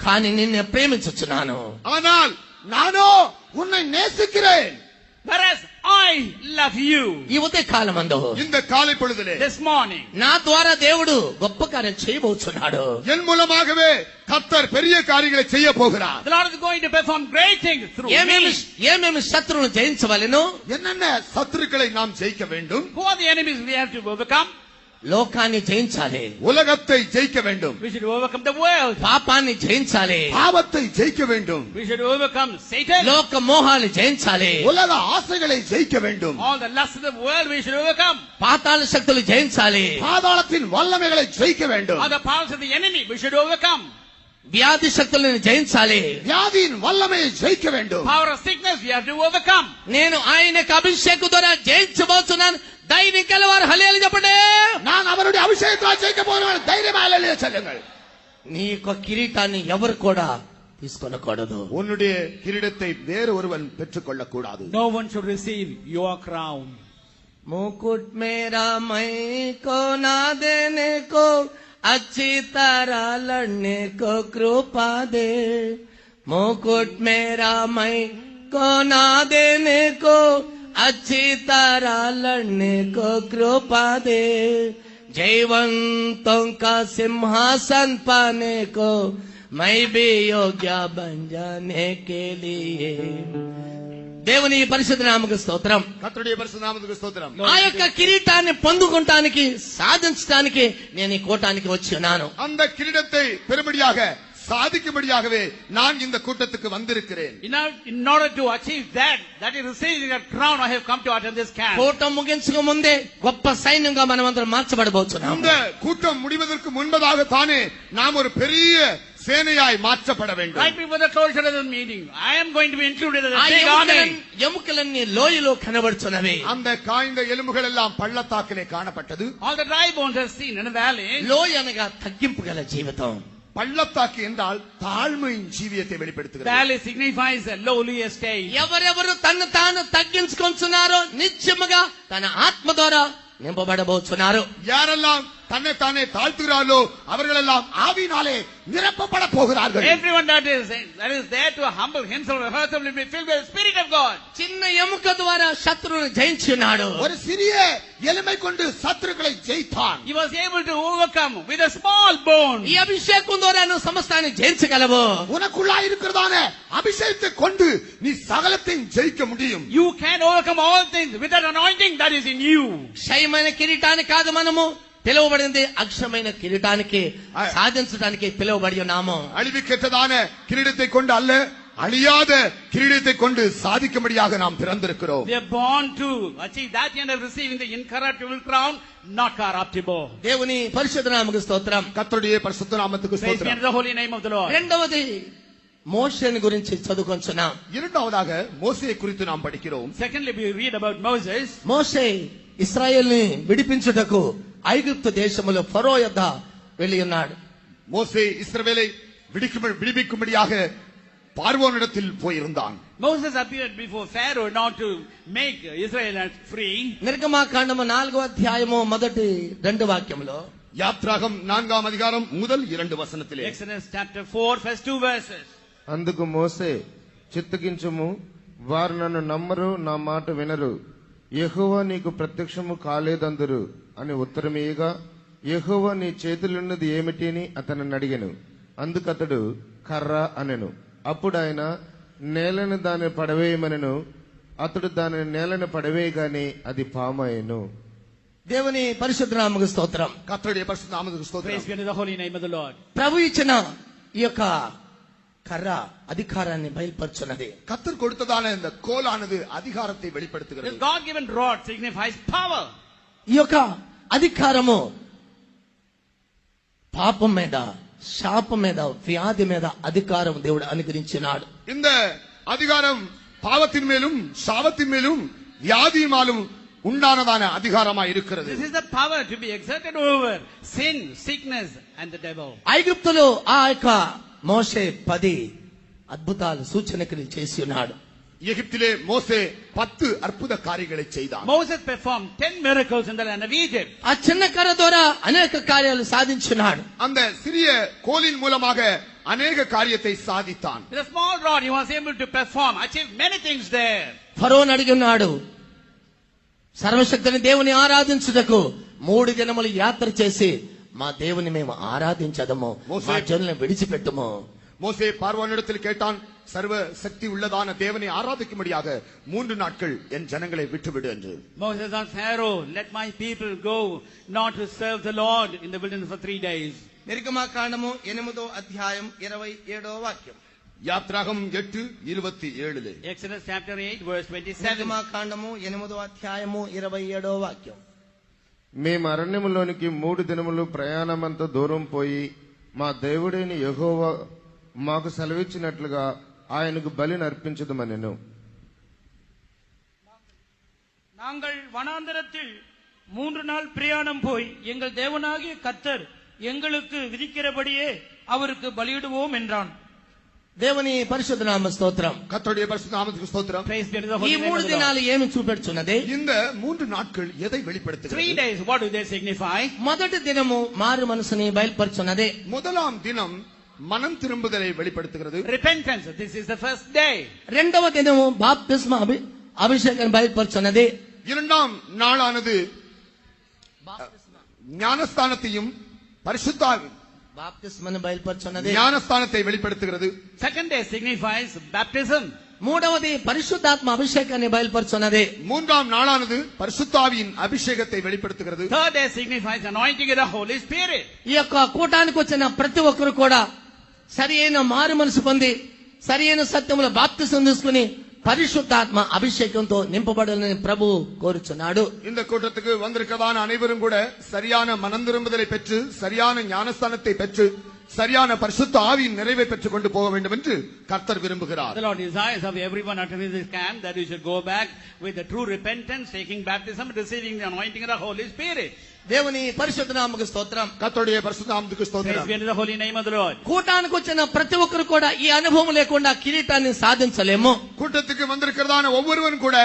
కానీ నిన్ను ప్రేమించుచున్నాను. ஆனால் நானோ உன்னை நேசிக்கிறேன். Whereas I love you. ఈ ఉదయ కాలమందు இந்த காலை பொழுதிலே This morning, నా ద్వారా దేవుడు గొప్ప కార్యం చేయబోతున్నాడు. என் மூலமாகவே கர்த்தர் பெரிய காரியங்களை செய்ய போகிறார். the Lord is going to perform great things through ఏమేమి శత్రువును జయించవలెను? என்னென்ன சத்துருக்களை நாம் ஜெயிக்க வேண்டும்? Who are the enemies we have to overcome? లోకాన్ని జయించాలి. உலகத்தை ஜெயிக்க வேண்டும். We should overcome the world. పాపాన్ని జయించాలి. பாவத்தை ஜெயிக்க வேண்டும். We should overcome Satan. లోక మోహాలు జయించాలి. உலக ஆசைகளை ஜெயிக்க வேண்டும். All the lusts of the world we should overcome. పాతాళ శక్తులు జయించాలి. பாதாளத்தின் வல்லமைகளை ஜெயிக்க வேண்டும். All the powers of the enemy we should overcome. వ్యాధి శక్తులను జయించాలి. வியாதியின் வல்லமையை ஜெயிக்க வேண்டும். Power of sickness we have to overcome. నేను ఆయనకు అభిషేకం ద్వారా జయించబోతున్నాను. ధైర్యం కలవారు హల్లెలూయా చెప్పండి. நான் அவருடைய அபிஷேகத்தால் ஜெயிக்க போகிறேன். தைரியமா ஹல்லேலூயா சொல்லுங்கள். నీ యొక్క కిరీటాన్ని ఎవరు కూడా తీసుకొనకూడదు. உன்னுடைய கிரீடத்தை வேறு ஒருவன் பெற்றுக்கொள்ள கூடாது. No one should receive your crown. मुकुट मेरा मैं को ना देने को अच्छी तरह लड़ने को कृपा दे. मुकुट मेरा मैं को ना देने को अच्छी तरह लड़ने को कृपा दे. जयवंतों का सिंहासन पाने को मैं भी योग्य बन जाने के लिए. దేవుని పరిశుద్ధ నామముకు స్తోత్రం. கர்த்தருடைய பரிசுத்த நாமத்துக்கு ஸ்தோத்திரம். ఆ యొక్క కిరీటాన్ని పొందుకుంటానికి సాధించడానికి నేను ఈ కూటానికి వచ్చి ఉన్నాను. அந்த கிரீடத்தை பெறும்படியாக சாதிக்கும்படியாகவே நான் இந்த கூட்டத்துக்கு வந்திருக்கிறேன். In order to achieve that is receiving that crown, I have come to attend this camp. కూటం ముగించక ముందే గొప్ప సైన్యంగా మనమందరం మార్చబడబోతున్నాము. இந்த கூட்டம் முடிவதற்கு முன்பதாக தானே நாம் ஒரு பெரிய சேனையாய் மாற்றப்பட வேண்டும். Right before the closure of the meeting, I am going to be included in the ఆ big army. ఎముకలన్నీ లోయలో కనబడుచున్నవి. அந்த కాయింద ఎలుముகள் எல்லாம் పள்ளத்தாக்கிலே కాணப்பட்டது. All the dry bones are seen in the valley. లోయ అనగా తగ్గింపు గల జీవితం. பள்ளத்தாக்கு என்றால் தாழ்மையின் ஜீவியத்தை வெளிப்படுத்துகிறது. Valley signifies a lowly estate. ఎవరెవరు తను తాను తగ్గించుకొంచున్నారో నిత్యముగా తన ఆత్మ ద్వారా నింపబడబోతున్నారు. யாரெல்லாம் தன்னை தானே தாழ்த்துகிறார்களோ அவர்களெல்லாம் ஆவியினாலே நிரப்பப்பட போகிறார்கள். Everyone that is there to humble himself or herself will be filled with the Spirit of God. చిన్న ఎముక ద్వారా శత్రువును జయించున్నాడు. ஒரு சிறிய எலும்பை கொண்டு சத்துருக்களை ஜெயித்தான். He was able to overcome with a small bone. ఈ అభిషేకం ద్వారా నువ్వు సమస్తాన్ని జయించగలవు. உனக்குள்ளா இருக்கிறதான அபிஷேகத்தை கொண்டு நீ சகலத்தையும் ஜெயிக்க முடியும். You can overcome all things with that anointing that is in you. క్షయమైన కిరీటానికి కాదు మనము పిలువబడింది, అక్షయమైన కిరీటానికి సాధించడానికి పిలువబడి ఉన్నాము. அழிவுக்கெட்டதான கிரீடத்தை கொண்டு அல்ல, அழியாத கிரீடத்தை கொண்டு சாதிக்கும்படியாக நாம் பிறந்திருக்கிறோம். We are born to achieve that end of receiving the incorruptible crown, not corruptible. దేవుని పరిశుద్ధ నామముకు స్తోత్రం. கர்த்தருடைய பரிசுத்த நாமத்துக்கு Praise be ஸ்தோத்திரம். unto the holy name of the Lord. రెండవది మోషేని గురించి చదువుకొంచున్నాం. இரண்டாவதாக மோசேயை குறித்து நாம் படிக்கிறோம். Secondly, we read about Moses. మోషే ఇశ్రాయేల్ని విడిపించుటకు ఐగుప్తు దేశములో ఫరో యొద్ద వెళ్ళి ఉన్నాడు. மோசே இஸ்ரவேலை விடுவிக்கும்படியாக பார்வோனிடத்தில் போயிருந்தான். Moses appeared before Pharaoh not to make Israelites free. నిర్గమాకాండము 4వ అధ్యాయము మొదటి 2 వాక్యములో, யாத்ராகம் 4ஆம் அதிகாரம் முதல் 2 வசனத்திலே, Exodus chapter 4 verse 2 verses. అందుకు మోసే, చిత్తగించుము, వారు నన్ను నమ్మరు, నా మాట వినరు, యెహోవా నీకు ప్రత్యక్షము కాలేదందురు అని ఉత్తరమీయగా, యెహోవా నీ చేతులున్నది ఏమిటి అని అతనిని అడిగెను. అందుకతడు కర్ర అనెను. అప్పుడు ఆయన నేలను దాన్ని పడవేయమనెను. అతడు దానిని నేలను పడవేయగానే అది పామాయెను. దేవుని పరిశుద్ధ నామముకు స్తోత్రం. கர்த்தருடைய பரிசுத்த நாமத்துக்கு Praise ஸ்தோத்திரம். be unto the holy name of the Lord. ప్రభు ఇచ్చిన ఈ యొక్క కర్ర అధికారాన్ని బయలుపరుచున్నది. கர்த்தர் கொடுத்ததான இந்த கோலானது அதிகாரத்தை This வெளிப்படுத்துகிறது. God-given rod signifies power. ఈ యొక్క అధికారము పాపం మీద, శాపం మీద, వ్యాధి మీద అధికారం దేవుడు అనుగ్రహించినాడు. இந்த அதிகாரம் பாவத்தின் மேலும் சாபத்தின் மேலும் வியாதியினாலும் உண்டானதான அதிகாரமாய் இருக்கிறது. This is the power to be exerted over sin, sickness and the devil. ఐగుప్తులో ఆ యొక్క మోషే 10 అద్భుతాలు సూచన క్రియలు చేసి ఉన్నాడు. எகிப்திலே மோசே 10 அற்புத காரியங்களை செய்தான். Moses performed 10 miracles in the land of Egypt. ఆ చిన్న కర్ర ద్వారా అనేక కార్యాలు సాధించున్నాడు. அந்த சிறிய கோலின் மூலமாக அநேக காரியத்தை சாதித்தான். With a small rod, he was able to perform, achieve many things there. ఫరోను అడిగినాడు, సర్వశక్తుని దేవుని ఆరాధించుటకు 3 దినములు యాత్ర చేసి మా దేవుని మేము ఆరాధించదము, మా జనులను విడిచిపెట్టుము. மோசே பார்வோனிடத்தில் கேட்டான், சர்வ சக்தி உள்ளதான தேவனை ஆராதிக்கும்படியாக 3 நாட்கள் என் ஜனங்களை விட்டுவிடு என்று. Moses asked Pharaoh, let my people go not to serve the Lord in the wilderness for 3 days. నిర్గమకాండము 8వ అధ్యాయం 27వ వాక్యం. யாத்ராகம் 8:27. Exodus chapter 8 verse 27. నిర్గమకాండము 8వ అధ్యాయము 27వ వాక్యం. మేము అరణ్యములోనికి 3 దినములు ప్రయాణమంత దూరం పోయి మా దేవుడైన యెహోవా మాకు సెలవిచ్చినట్లుగా ఆయనకు బలిని అర్పించదమనెను. நாங்கள் வனாந்தரத்தில் 3 நாள் பிரயாணம் போய் எங்கள் தேவனாகிய கர்த்தர் எங்களுக்கு விதிக்கிறபடியே அவருக்கு பலியிடுவோம் என்றான். దేవుని పరిశుద్ధ నామ స్తోత్రం. கர்த்தருடைய பரிசுத்த நாமத்துக்கு ஸ்தோத்திரம். Praise be to the ఈ holy name 3 of the Lord. దినాలు ఏమి చూపెడుచున్నది? இந்த 3 நாட்கள் எதை 3 வெளிப்படுத்துகிறது? days, what do they signify? మొదటి దినము మారు మనసుని బయలుపరుచున్నది. முதலாம் தினம் மனம் திரும்புதலை வெளிப்படுத்துகிறது. Repentance, this is the first day. రెండవ దినము బాప్తిస్మ అభిషేకం బయలుపరుచున్నది. இரண்டாம் நாளானது ஞானஸ்தானத்தையும் பரிசுத்தாவி బాప్తిస్మను బయలుపరుచున్నది. ஞானஸ்தானத்தை வெளிப்படுத்துகிறது. Second day signifies baptism. మూడవది పరిశుద్ధాత్మ అభిషేకాన్ని బయలుపరుచున్నది. மூன்றாம் நாளானது பரிசுத்தாவியின் அபிஷேகத்தை வெளிப்படுத்துகிறது. Third day signifies anointing of the Holy Spirit. ఈ యొక్క కూటానికి వచ్చిన ప్రతి ఒక్కరు కూడా సరి అయిన మారు మనసు పొంది సరి అయిన సత్యముల బాప్తిసం తీసుకుని పరిశుద్ధాత్మ అభిషేకంతో నింపబడాలని ప్రభు కోరుచున్నాడు. இந்த கூட்டத்துக்கு வந்திருக்கதான அனைவரும் கூட சரியான மனம் திரும்புதலை பெற்று சரியான ஞானஸ்தானத்தை பெற்று சரியான பரிசுத்த ஆவியின் நிறைவை பெற்றுக் கொண்டு போக வேண்டும் என்று கர்த்தர் விரும்புகிறார். The Lord desires of everyone attending this camp that you should go back with the true repentance, taking baptism, receiving the anointing of the Holy Spirit. దేవుని పరిశుద్ధ నామముకు స్తోత్రం. கர்த்தருடைய பரிசுத்த நாமத்துக்கு Praise ஸ்தோத்திரம். be to the holy name of the Lord. కూటానికి వచ్చిన ప్రతి ఒక్కరు కూడా ఈ అనుభవం లేకుండా కిరీటాన్ని సాధించలేము. கூட்டத்துக்கு வந்திருக்கிறதான ஒவ்வொருவரும் கூட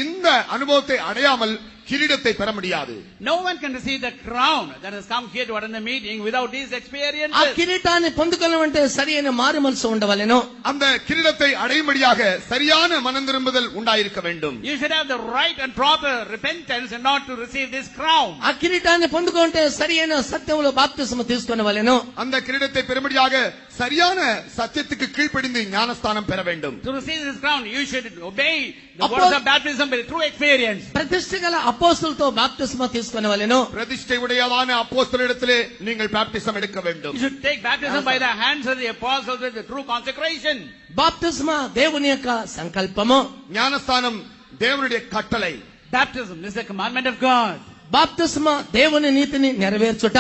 இந்த அனுபவத்தை அடையாமல் கிரீடத்தை பெற முடியாது. No one can receive the crown that has come here to attend the meeting without these ఆ experiences. కిరీటాన్ని పొందుకోవాలంటే సరి అయిన మారు మనసు ఉండవలెను. அந்த கிரீடத்தை அடையும்படியாக சரியான மனம் திரும்புதல் உண்டாயிருக்க வேண்டும். You should have the right and proper repentance and not to receive this crown. ఆ కిరీటాన్ని పొందుకుంటే సరి అయిన సత్యములో బాప్తిస్మ తీసుకొనవలెను. அந்த கிரீடத்தை பெறும்படியாக சரியான சத்தியத்துக்கு கீழ்ப்படிந்து ஞானஸ்தானம் பெற வேண்டும். To receive this crown, you should obey the words of baptism with true experience. ప్రతిష్ఠ గల అపోస్తులతో బాప్తిస్మ తీసుకొనవలెను. பிரதிஷ்டை உடையதான அப்போஸ்தலரிடத்திலே நீங்கள் பாப்டிசம் எடுக்க வேண்டும். You should take baptism by the hands of the apostles with the true consecration. బాప్తిస్మ దేవుని యొక్క సంకల్పము. ஞானஸ்தானம் தேவனுடைய கட்டளை. Baptism is the commandment of God. బాప్తిస్మ దేవుని నీతిని నెరవేర్చుట.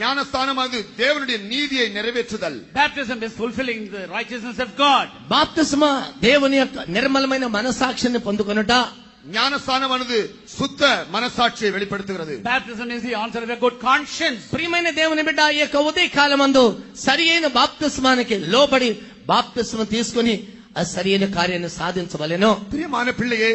ஞானஸ்தானம் அது தேவனுடைய நீதியை நிறைவேற்றுதல். Baptism is fulfilling the righteousness of God. బాప్తిస్మ దేవుని యొక్క నిర్మలమైన మనసాక్షిని పొందుకొనుట. ஞானஸ்தானமானது சுத்த மனசாட்சியை வெளிப்படுத்துகிறது. Baptism is the answer of a good conscience. ప్రియమైన దేవుని బిడ్డ, ఈ యొక్క ఉదయ కాలమందు సరి అయిన బాప్తిస్మానికి లోబడి బాప్తిస్మ తీసుకుని ఆ సరి అయిన కార్యాన్ని సాధించవలెను. பிரியமான பிள்ளையே,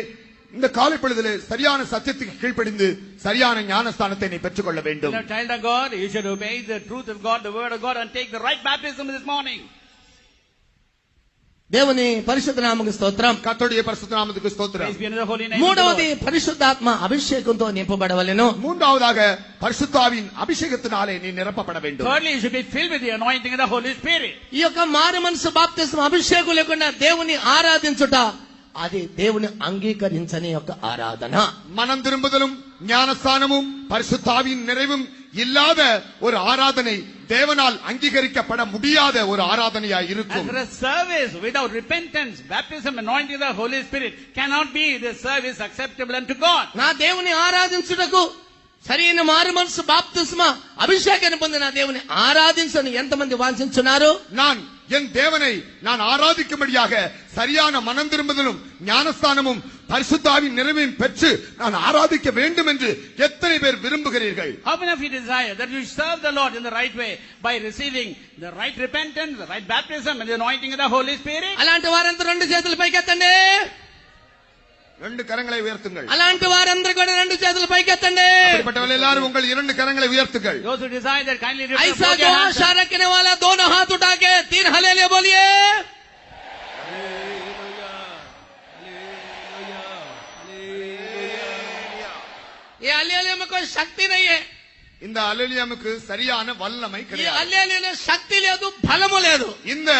இந்த காலை பொழுதிலே சரியான சத்தியத்துக்கு கீழ்ப்படிந்து சரியான ஞானஸ்தானத்தை நீ பெற்றுக்கொள்ள வேண்டும். As a child of God, you should obey the truth of God, the word of God, and take the right baptism this morning. దేవుని పరిశుద్ధ నామముకు స్తోత్రం. கர்த்தருடைய பரிசுத்த நாமத்துக்கு ஸ்தோத்திரம். Praise be unto the holy name of the మూడవది Lord. పరిశుద్ధాత్మ అభిషేకంతో నింపబడవలెను. மூன்றாவதாக பரிசுத்தாவின் அபிஷேகத்தினாலே நீ நிரப்பப்பட வேண்டும். Thirdly, you should be filled with the anointing of the Holy Spirit. ఈ యొక్క మారు మనసు బాప్తిస్మ అభిషేకం లేకుండా దేవుని ఆరాధించుట అది దేవుని అంగీకరించని యొక్క ఆరాధన. மனம் திரும்புதலும் ஞானஸ்தானமும் பரிசுத்தாவின் நிறைவும் இல்லாத ஒரு ஆராதனை தேவனால் அங்கீகரிக்கப்பட முடியாத ஒரு ஆராதனையாய் As இருக்கும். for a service without repentance, baptism, anointing of the Holy Spirit cannot be the service acceptable unto God. నా దేవుని ఆరాధించుటకు సరైన మారు మనసు బాప్తిస్మ అభిషేకాన్ని పొందిన దేవుని ఆరాధించని ఎంతమంది వాంఛించున్నారు? நான் என் தேவனை நான் ஆராதிக்கும்படியாக சரியான மனம் திரும்புதலும் ஞானஸ்தானமும் பரிசுத்தாவின் நிறைவையும் பெற்று நான் ஆராதிக்க வேண்டும் என்று எத்தனை பேர் விரும்புகிறீர்கள்? How many of you desire that you serve the Lord in the right way by receiving the right repentance, the right baptism and the anointing of the Holy Spirit? అలాంటి వారందరూ రెండు చేతులు పైకెత్తండి. ரெண்டு கரங்களை உயர்த்துங்கள். అలాంటి వారందరూ కూడా రెండు చేతులు పైకెత్తండి. அப்படிப்பட்டவர்கள் எல்லாரும் உங்கள் இரண்டு கரங்களை உயர்த்துங்கள். Those who desire that kindly lift ऐसा up जो your hands. आशा रखने वाला दोनों हाथ उठा के 3 हालेलुया बोलिए. ये हालेलुया में कोई शक्ति नहीं है. இந்த அல்லேலியாவுக்கு சரியான வல்லமை ये கிடையாது. हालेलुया शक्ति లేదు, బలము లేదు. இந்த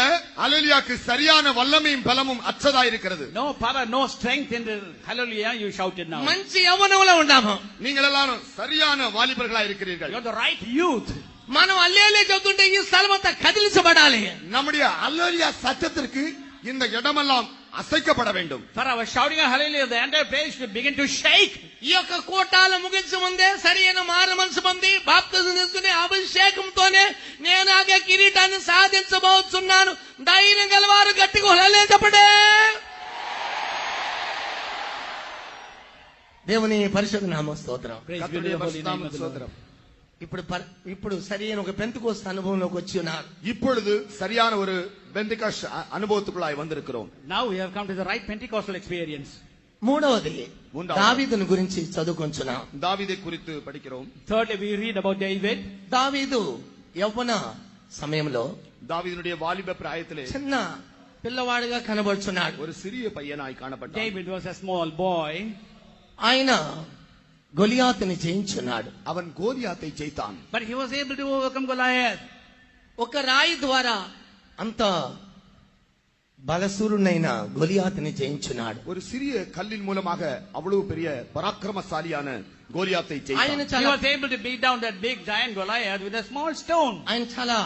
அல்லேலியாவுக்கு சரியான வல்லமையும் பலமும் அற்றதா இருக்கிறது. No power, no strength in the hallelujah you shouted now. మంచి యవ్వనంలో ఉన్నాము. நீங்கள் எல்லாரும் சரியான வாலிபர்களா இருக்கிறீர்கள். You're the right youth. మనం హల్లెలూయా చెబుతుంటే ఈ స్థలం అంతా కదిలించబడాలి. நம்முடைய அல்லேலியா சத்தத்திற்கு இந்த இடமெல்லாம் அசைக்கப்பட வேண்டும். For our shouting of hallelujah, the entire place should begin to shake. ఈ యొక్క కూటాల ముగించే ముందే సరైన మారు మనసు పొంది బాప్తిజం తీసుకునే అభిషేకంతోనే నేను ఆ కిరీటాన్ని సాధించబోతున్నాను. ధైర్యం గలవారు గట్టిగా హల్లెలూయా చెప్పండి. దేవుని పరిశుద్ధ నామ స్తోత్రం. Praise be to கர்த்தருடைய the holy பரிசுத்த name நாம of the Lord. ஸ்தோத்திரம். ఇప్పుడు సరైన ఒక పెంతెకోస్తు అనుభవంలోకి వచ్చి ఉన్నారు. இப்பொழுது சரியான ஒரு பெந்தெகாஸ்ட் அனுபவத்துக்குள்ளாய் வந்திருக்கிறோம். Now we have come to the right Pentecostal experience. మూడవది మూడవది. దావీదుని గురించి చదువుకొంచున్నాం. தாவீதை குறித்து படிக்கிறோம். Thirdly, we read about David. దావీదు యవ్వన సమయంలో தாவீதுடைய வாலிப பிராயத்திலே చిన్న పిల్లవాడిగా కనబడుచున్నాడు. ஒரு சிறிய பையனாய் காணப்பட்டான். David was a small boy. ఆయన గొలియాతుని జయించున్నాడు. அவன் கோலியாத்தை ஜெயித்தான். But he was able to overcome Goliath. ఒక రాయి ద్వారా అంత బలసూరునైన గొలియాతుని జయించున్నాడు. ஒரு சிறிய கல்லின் மூலமாக அவ்வளவு பெரிய பராக்கிரமசாலியான கோலியாத்தை ఆయన ஜெயித்தான். He చాలా was able to beat down that big giant Goliath with a small stone. ఆయన చాలా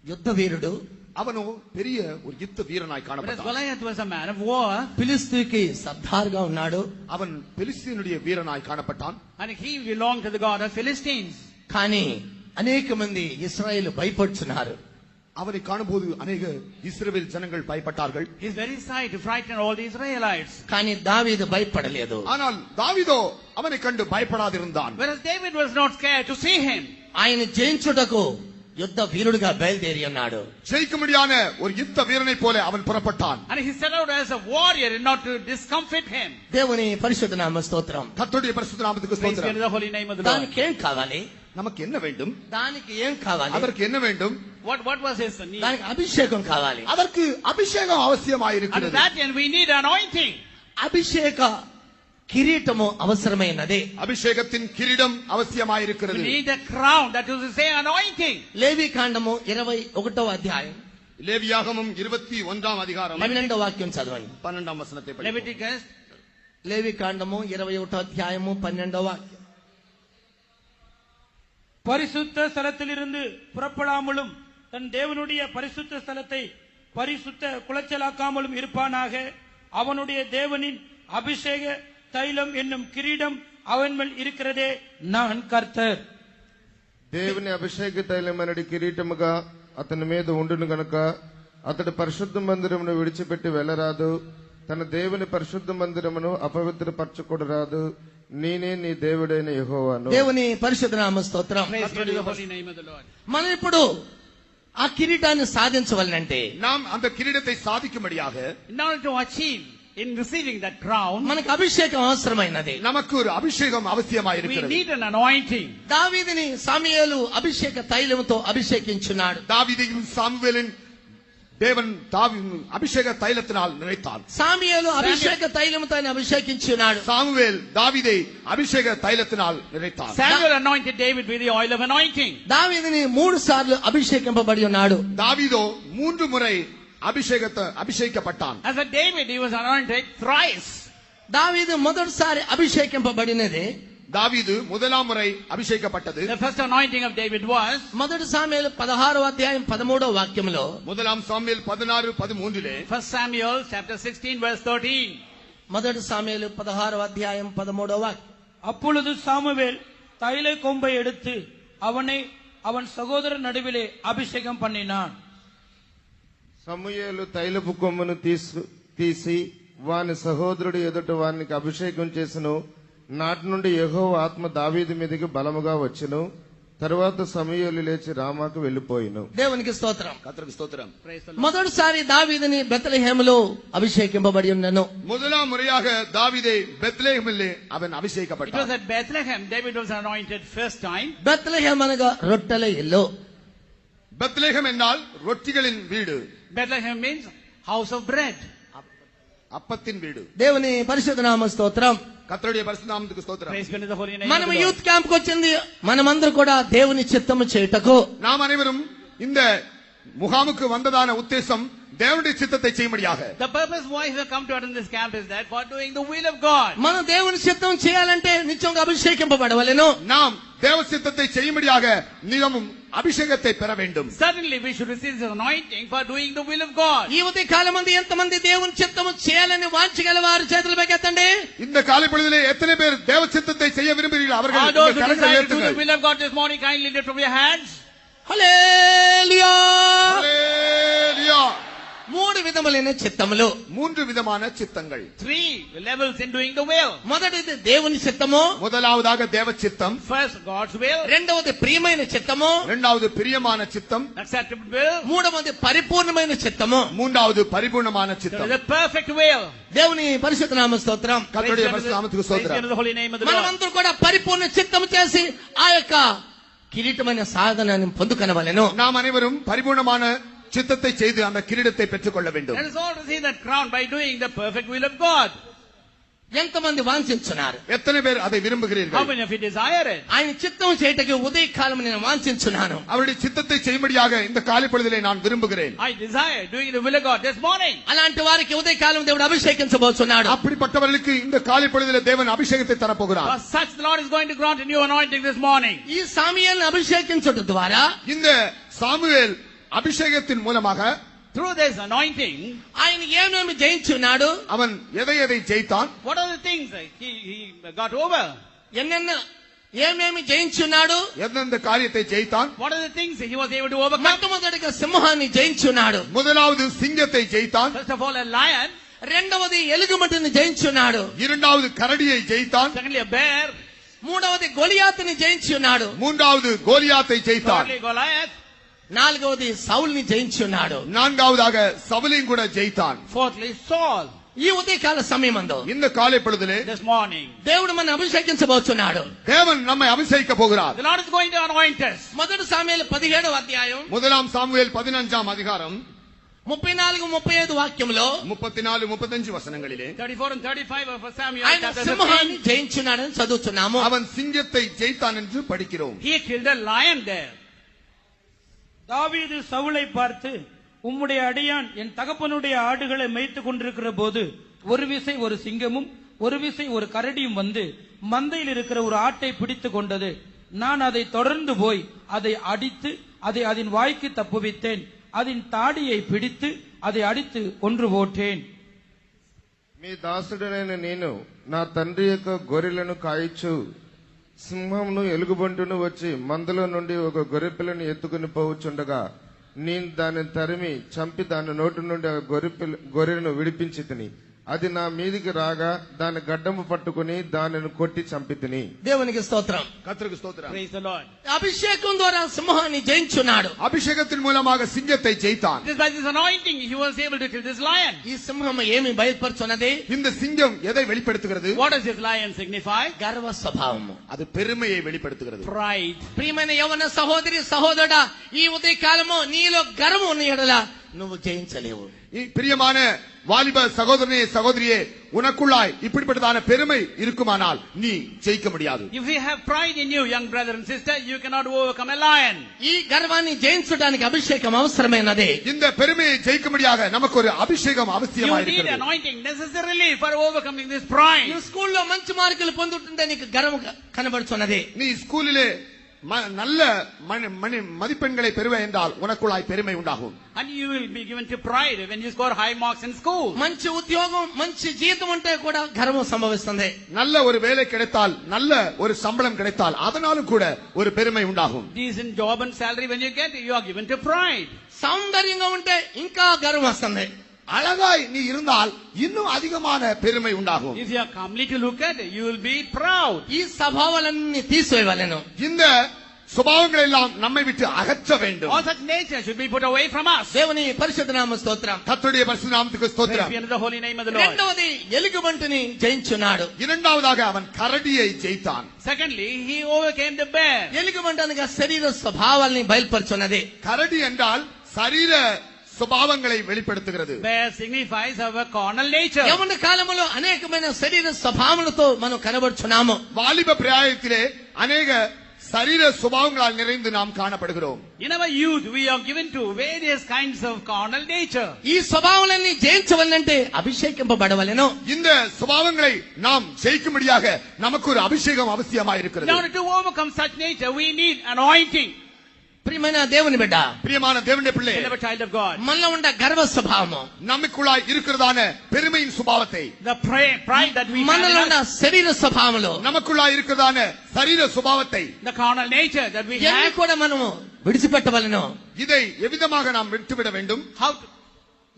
యుద్ధ వీరుడు. அவனோ பெரிய ஒரு யுத்த வீரனாய் Whereas காணப்பட்டான். Goliath was a man of war. ఫిలిస్తీకి సర్దార్గా ఉన్నాడు. அவன் பெலிஸ்தீனுடைய வீரனாய் காணப்பட்டான். And he belonged to the god of Philistines. కానీ అనేక మంది ఇశ్రాయేలు భయపడుచున్నారు. அவனை காணும்போது அநேக இஸ்ரவேல் ஜனங்கள் பயப்பட்டார்கள். His very sight frightened all the Israelites. కానీ దావీదు భయపడలేదు. ஆனால் தாவீதோ அவனை கண்டு பயப்படாதிருந்தான். Whereas David was not scared to see him. ఆయన జయించుటకు యుద్ధ వీరుడిగా బయలుదేరి ఉన్నాడు. ஜெயிக்கும்படியான ஒரு யுத்த வீரனை போல அவன் புறப்பட்டான். And he set out as a warrior and not to discomfit him. దేవుని పరిశుద్ధ నామ స్తోత్రం. கர்த்தருடைய பரிசுத்த நாமத்துக்கு Praise be ஸ்தோத்திரம். to the holy name of the Lord. దానికి ఏం కావాలి? நமக்கு என்ன வேண்டும்? దానికి ఏం కావాలి? அதற்கு என்ன வேண்டும்? What was his need? దానికి అభిషేకం కావాలి. அதற்கு அபிஷேகம் And to அவசியமாயிருக்கிறது. that end we need anointing. అభిషేక కిరీటము అవసరమైనదే. அபிஷேகத்தின் கிரீடம் We அவசியமாயிருக்கிறது. need a crown, that is to say anointing. లేవి కాండము 21వ అధ్యాయం லேவியாகமம் 21ஆம் அதிகாரம் 12వ వాక్యం చదవండి. 12ஆம் வசனத்தை படிப்போம். Leviticus లేవి కాండము 21వ అధ్యాయము 12వ వాక్యం. பரிசுத்த ஸ்தலத்திலிருந்து புறப்படாமலும் தன் தேவனுடைய பரிசுத்த ஸ்தலத்தை பரிசுத்த குலைச்சலாக்காமலும் இருப்பானாக. அவனுடைய தேவனின் அபிஷேக தைலம் என்னும் கிரீடம் அவன் மேல் இருக்கிறதே, நான் கர்த்தர். దేవుని అభిషేక తైలమనడి కిరీటముగా అతని మీద ఉండును గనుక అతడు పరిశుద్ధ మందిరమును విడిచిపెట్టి వెళ్ళరాదు. తన దేవుని పరిశుద్ధ మందిరమును అపవిత్రపరచకూడరాదు. నేనే నీ దేవుడైన యెహోవాను. దేవుని పరిశుద్ధ నామ స్తోత్రం. Praise be to the holy name of the Lord. మనం ఇప్పుడు ఆ కిరీటాన్ని సాధించవాలంటే நாம் அந்த கிரீடத்தை சாதிக்கும்படியாக In order to achieve in receiving that crown, మనకు అభిషేకం అవసరమైనది. நமக்கு ஒரு அபிஷேகம் we அவசியமாயிருக்கிறது. need an anointing. దావీదుని సమూయేలు అభిషేక తైలముతో అభిషేకించున్నాడు. தாவீதையும் சாமுவேலின் தேவன் அபிஷேக தைலத்தினால் நிறைத்தார். సమూయేలు అభిషేక తైలముతో ఆయన అభిషేకించున్నాడు. சாமுவேல் தாவீதை அபிஷேக தைலத்தினால் நிறைத்தார். Samuel anointed David with the oil of anointing. దావీదుని 3 సార్లు అభిషేకింపబడి ఉన్నాడు. தாவீதோ 3 முறை அபிஷேகிக்கப்பட்டான். As a David, he was anointed thrice. దావీదు మొదటిసారి అభిషేకింపబడినది தாவீது முதலாம் முறை அபிஷேகிக்கப்பட்டது. The first anointing of David was మొదటి సాముయేలు 16వ అధ్యాయం 13వ వాక్యంలో முதலாம் சாமுவேல் 16:13 1 Samuel chapter 16 verse 13. మొదటి సాముయేలు 16వ అధ్యాయం 13వ వాక్యం. அப்பொழுது சாமுவேல் தைல கொம்பை எடுத்து அவனை அவன் சகோதரர் நடுவிலே அபிஷேகம் பண்ணினான். సమూయేలు తైలపు కొమ్మును తీసి వాని సహోదరుడు ఎదుట వానికి అభిషేకం చేసెను. నాటి నుండి యెహోవా ఆత్మ దావీదు మీదకి బలముగా వచ్చెను. తరువాత సమూయేలు లేచి రామాకు వెళ్లిపోయిను. దేవునికి స్తోత్రం. கர்த்தருக்கு ஸ்தோத்திரம். Praise the Lord. మొదటిసారి దావీదుని బెత్లెహేములో అభిషేకింపబడి ఉన్నను. முதலாம் முறையாக தாவீதை பெத்லெஹேமிலே அவன் It was அபிஷேகப்பட்டான். at Bethlehem David was anointed first time. Bethlehem అనగా రొట్టెల ఇల్లు. பெத்லெஹேம் என்றால் ரொட்டிகளின் வீடு, Bethlehem means house of bread. அப்பத்தின் வீடு. దేవుని పరిశుద్ధ నామ స్తోత్రం. கர்த்தருடைய பரிசுத்த நாமத்துக்கு ஸ்தோத்திரம். Praise be to the holy name మనం of the Lord. Youth camp కు వచ్చింది మనమందరూ కూడా దేవుని చిత్తము చేయుటకు. நாம் அனைவரும் இந்த முகாமுக்கு வந்ததான உத்தேசம் தேவனுடைய சித்தத்தை செய்யும்படியாக. The purpose why we have come to attend this camp is that for doing the will of God. మనం దేవుని చిత్తం చేయాలంటే నిత్యంగా అభిషేకింపబడవలెను. நாம் தேவ சித்தத்தை செய்யும்படியாக நியமம் அபிஷேகத்தை பெற வேண்டும். Certainly we should receive this anointing for doing the will of God. ఈ ఉదయ కాలం మంది ఎంతమంది దేవుని చిత్తము చేయాలని వాంఛగల వారు చేతులు పైకెత్తండి. இந்த காலை பொழுதிலே எத்தனை பேர் தேவ சித்தத்தை செய்ய விரும்புகிறீர்கள்? அவர்கள் All those உங்கள் who கரங்களை desire to do the உயர்த்துங்கள். will of God this morning, kindly lift up your hands. హల్లెలూయా. ஹல்லேலூயா. మూడు విధములైన చిత్తములు. மூன்று விதமான சித்தங்கள். 3 levels in doing the will. మొదటిది దేవుని చిత్తము, முதலாவதாக தேவ சித்தம், First God's will, రెండవది ప్రియమైన చిత్తము, இரண்டாவது பிரியமான சித்தம், acceptable will, మూడవది పరిపూర్ణమైన చిత్తము. மூன்றாவது பரிபூர்ணமான so சித்தம். the perfect will. దేవుని పరిశుద్ధ నామ స్తోత్రం. கர்த்தருடைய பரிசுத்த நாமத்துக்கு Praise be ஸ்தோத்திரம். to the holy name of the Lord. మనమందరూ కూడా పరిపూర్ణ చిత్తము చేసి ఆ యొక్క కిరీటమైన సాధనాన్ని పొందుకొనవలెను. நாம் அனைவரும் பரிபூர்ணமான சித்தத்தை செய்து அந்த கிரீடத்தை பெற்றுக் கொள்ள வேண்டும். Let us all receive that crown by doing the perfect will of God. ఎంతమంది వాంఛించున్నారు? எத்தனை பேர் அதை How விரும்புகிறீர்கள்? many of you desire it? ఆయన చిత్తం చేయటకు ఉదయ కాలం నేను వాంఛించున్నాను. அவருடைய சித்தத்தை செய்யும்படியாக இந்த காலை பொழுதிலே நான் விரும்புகிறேன். I desire doing the will of God this morning. అలాంటి వారికి ఉదయ కాలం దేవుడు అభిషేకించబోతున్నాడు. அப்படிப்பட்டவர்களுக்கு இந்த காலை பொழுதிலே தேவன் அபிஷேகத்தை தரப்போகிறார். For such the Lord is going to grant a new anointing this morning. ఈ సాముయేలును అభిషేకించడం ద్వారా இந்த சாமுவேல் அபிஷேகத்தின் மூலமாக Through this anointing, ఆయన ఏమేమి జయించున్నాడు, அவன் எதை எதை ஜெயித்தான், what are the things that he got over? ఎన్నెన్న ఏమేమి జయించున్నాడు. எந்தெந்த காரியத்தை ஜெயித்தான்? What are the things he was able to overcome? మొట్టమొదటిగా సింహాన్ని జయించున్నాడు. முதலாவது சிங்கத்தை ஜெயித்தான், First of all, a lion. రెండవది ఎలుగుబంటిని జయించున్నాడు. இரண்டாவது கரடியை ஜெயித்தான், Secondly, a bear. మూడవది గొలియాతుని జయించున్నాడు. மூன்றாவது கோலியாத்தை ஜெயித்தான், Thirdly, Goliath. నాలుగవది సౌల్ని జయించున్నాడు. நான்காவதாக சவுலையும் கூட ஜெயித்தான். Fourthly, Saul. ఈ ఉదయకాల సమయమందు இந்த காலை பொழுதிலே This morning, దేవుడు మన అభిషేకించబోతున్నాడు. தேவன் நம்மை அபிஷேகிக்க போகிறார். the Lord is going to anoint us. మొదటి సాముయేలు 17వ అధ్యాయం முதலாம் சாமுவேல் 15ஆம் அதிகாரம் 34-35 వాక్యంలో 34-35 வசனங்களிலே 34 and 35 of 1 Samuel ఆయన chapter సింహాన్ని 15. జయించున్నాడని చదువుతున్నాము. அவன் சிங்கத்தை ஜெயித்தான் என்று படிக்கிறோம். He killed a lion there. தாவீது சவுலை பார்த்து, உம்முடைய அடியான் என் தகப்பனுடைய ஆடுகளை மேய்த்துக் கொண்டிருக்கிற போது ஒரு விசை ஒரு சிங்கமும் ஒரு விசை ஒரு கரடியும் வந்து மந்தையில் இருக்கிற ஒரு ஆட்டை பிடித்துக் கொண்டது. நான் அதை தொடர்ந்து போய் அதை அடித்து அதை அதன் வாய்க்கு தப்புவித்தேன். அதன் தாடியை பிடித்து அதை அடித்து கொன்று போட்டேன். మీ దాసుడనైన నేను నా తండ్రి యొక్క గొర్రెలను కాయిచు సింహమును ఎలుగుబంటును వచ్చి మందలో నుండి ఒక గొర్రెపిల్లను ఎత్తుకుని పోవచ్చుండగా నేను దాన్ని తరిమి చంపి దాని నోటి నుండి ఆ గొర్రెను విడిపించి తిని అది నా మీదికి రాగా దాని గడ్డము పట్టుకుని దానిని కొట్టి చంపి తిని. దేవునికి స్తోత్రం. கர்த்தருக்கு ஸ்தோத்திரம். Praise the Lord. అభిషేకం ద్వారా సింహాన్ని జయించున్నాడు. அபிஷேகத்தின் மூலமாக சிங்கத்தை ஜெயித்தான். Just by this anointing, he was able to kill this lion. ఈ సింహం ఏమి బయలుపరుచున్నది? இந்த சிங்கம் எதை வெளிப்படுத்துகிறது? What does this lion signify? గర్వ స్వభావము, அது பெருமையை வெளிப்படுத்துகிறது. Pride. ప్రియమైన యవన సహోదరి సహోదరుడా, ఈ ఉదయ కాలము నీలో గర్వం ఉన్న ఎడల నువ్వు జయించలేవు. பிரியமான வாலிப சகோதரனே சகோதரியே, உனக்குள்ளாய் இப்படிப்பட்டதான பெருமை இருக்குமானால் நீ ஜெயிக்க முடியாது. If you have pride in you, young brother and sister, you cannot overcome a lion. ఈ గర్వాన్ని జయించడానికి అభిషేకం అవసరమైనది. இந்த பெருமையை ஜெயிக்கும்படியாக நமக்கு ஒரு அபிஷேகம் You அவசியமாக need இருக்கிறது. anointing necessarily for overcoming this pride. నువ్వు స్కూల్లో మంచి మార్కులు పొందుతుంటే నీకు గర్వం కనబడుతున్నది. நீ ஸ்கூலிலே நல்ல மதிப்பெண்களை பெறுவே என்றால் உனக்குள்ளாய் பெருமை உண்டாகும். And you will be given to pride when you score high marks in school. మంచి ఉద్యోగం మంచి జీతం ఉంటే కూడా గర్వం సంభవిస్తుంది. நல்ல ஒரு வேலை கிடைத்தால் நல்ல ஒரு சம்பளம் கிடைத்தால் அதனாலும் கூட ஒரு பெருமை உண்டாகும். Decent job and salary when you get, you are given to pride. సౌందర్యంగా ఉంటే ఇంకా గర్వం వస్తుంది. அழகாய் நீ இருந்தால் இன்னும் அதிகமான பெருமை உண்டாகும். If you are comely to look at, you will be proud. ఈ స్వభావాలన్నీ తీసివేయవలెను. இந்த சுபாவங்களை எல்லாம் நம்மை விட்டு அகற்ற வேண்டும். All such nature should be put away from us. దేవుని పరిశుద్ధ నామ స్తోత్రం. கர்த்தருடைய பரிசுத்த நாமத்துக்கு Praise ஸ்தோத்திரம். be unto the holy name of the Lord. రెండవది ఎలుగుబంటిని జయించున్నాడు. இரண்டாவதாக அவன் கரடியை ஜெயித்தான். Secondly, he overcame the bear. ఎలుగుబంటి అనగా శరీర స్వభావాల్ని బయలుపరుచున్నది. கரடி என்றால் சரீர சுபாவங்களை வெளிப்படுத்துகிறது. Bear signifies our carnal nature. యవ్వన కాలంలో అనేకమైన శరీర స్వభావములతో మనం కనబడుచున్నాము. வாலிப பிராயத்திலே அநேக சரீர சுபாவங்களால் நிறைந்து நாம் காணப்படுகிறோம். In our youth, we are given to various kinds of carnal nature. ఈ స్వభావాలన్నీ జయించవలనంటే అభిషేకింపబడవలెను. இந்த சுபாவங்களை நாம் ஜெயிக்கும்படியாக நமக்கு ஒரு அபிஷேகம் அவசியமாக In இருக்கிறது. order to overcome such nature, we need anointing. ప్రియమైన దేవుని బిడ్డ, பிரியமான தேவனுடைய பிள்ளை, Beloved child of God. మనలో ఉండే గర్వ స్వభావము, நமக்குள்ளாய் இருக்கிறதான பெருமையின் சுபாவத்தை, The pride that we have మనలో in ఉన్న us, శరీర స్వభావములు, நமக்குள்ளாய் இருக்கிறதான சரீர சுபாவத்தை, the carnal nature that we ఇవన్నీ have, కూడా మనము విడిచిపెట్టవలెను. இதை எவ்விதமாக நாம் விட்டுவிட வேண்டும்? how to,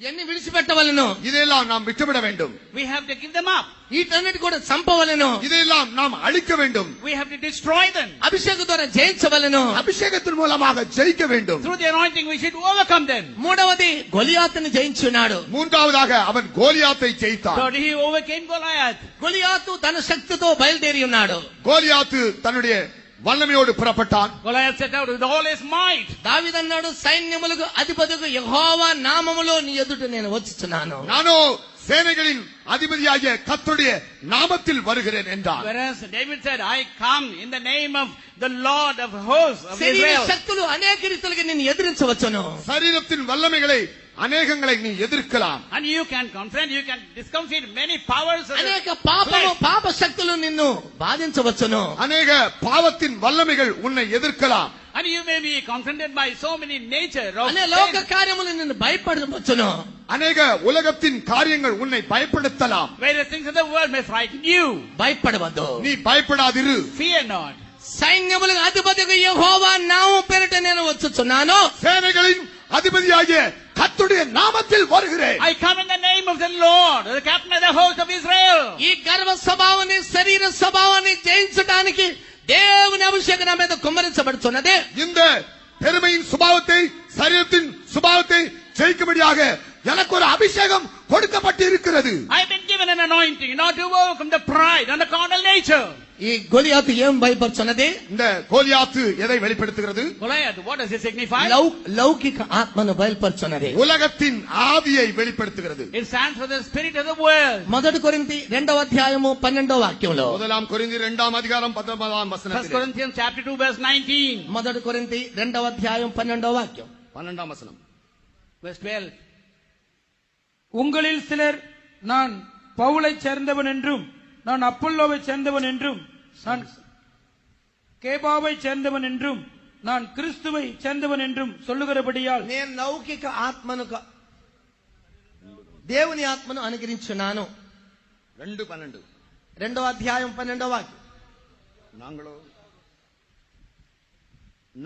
ఇవన్నీ విడిచిపెట్టవలెను. இதையெல்லாம் நாம் விட்டுவிட வேண்டும். we have to give them up. వీటన్నిటి కూడా చంపవలెను. இதையெல்லாம் நாம் அழிக்க வேண்டும். We have to destroy them. అభిషేక ద్వారా జయించవలెను. அபிஷேகத்தின் மூலமாக ஜெயிக்க வேண்டும். Through the anointing, we should overcome them. మూడవది గొలియాతుని జయించున్నాడు. மூன்றாவதாக அவன் கோலியாத்தை ஜெயித்தான். Third, he overcame Goliath. గొలియాతు తన శక్తితో బయలుదేరి ఉన్నాడు. கோலியாத்து தன்னுடைய வல்லமையோடு புறப்பட்டான். Goliath set out with all his might. దావీదన్నాడు, సైన్యములకు అధిపతికి యెహోవా నామములో నీ ఎదుట నేను వచ్చుచున్నాను. நானோ சேனைகளின் அதிபதியாகிய கர்த்தருடைய நாமத்தில் வருகிறேன் என்றான். Whereas David said, I come in the name of the Lord of hosts of శరీర Israel. శక్తులు అనేక రీతులుగా నిన్ను ఎదిరించవచ్చును. சரீரத்தின் வல்லமைகளை அநேகங்களை நீ எதிர்க்கலாம். And you can confront, you can discomfit many powers of అనేక the పాపము flesh. పాప శక్తులు నిన్ను బాధించవచ్చును. அநேக பாவத்தின் வல்லமைகள் உன்னை எதிர்க்கலாம். And you may be confronted by so many nature of అనే లోక sin. కార్యములు నిన్ను భయపడవచ్చును. அநேக உலகத்தின் காரியங்கள் உன்னை பயப்படுத்தலாம். Various things of the world may frighten you. భయపడవద్దు. நீ பயப்படாதிரு. Fear not. సైన్యములకు అధిపతికి యెహోవా నామం పేరిట నేను వచ్చుచున్నాను. சேனைகளின் அதிபதியாகிய கர்த்தருடைய நாமத்தில் வருகிறேன். I come in the name of the Lord, the captain of the host of Israel. ఈ గర్వ స్వభావాన్ని శరీర స్వభావాన్ని జయించడానికి దేవుని అభిషేకం నా మీద కుమ్మరించబడుతున్నది. இந்த பெருமையின் சுபாவத்தை, சரீரத்தின் சுபாவத்தை ஜெயிக்கும்படியாக எனக்கு ஒரு அபிஷேகம் கொடுக்கப்பட்டு இருக்கிறது. I have been given an anointing in order to overcome the pride and the carnal nature. ఈ గొలియాతు ఏం భయపడుతున్నది? இந்த கோலியாத்து எதை வெளிப்படுத்துகிறது? Goliath, what does it signify? లౌకిక ఆత్మను బయలుపరుచున్నది. உலகத்தின் ஆவியை வெளிப்படுத்துகிறது. It stands for the spirit of the world. మొదటి కొరింథీ 2వ అధ్యాయము 12వ వాక్యంలో, முதலாம் கொரிந்தியர் 2ஆம் அதிகாரம் 19ஆம் 1 வசனத்தில், Corinthians chapter 2 verse 19. మొదటి కొరింథీ 2వ అధ్యాయం 12వ వాక్యం, 12ஆம் வசனம். Verse 12. உங்களில் சிலர் நான் பவுலை சேர்ந்தவன் என்றும், நான் அப்பல்லோவை சேர்ந்தவன் என்றும், நான் கேபாவை சேர்ந்தவன் என்றும், நான் கிறிஸ்துவை சேர்ந்தவன் என்றும் சொல்லுகிறபடியால் నేను లౌకిక ఆత్మను దేవుని ఆత్మను అనుగ్రహించున్నాను. 2:12. 2వ అధ్యాయం 12వ వాక్యం,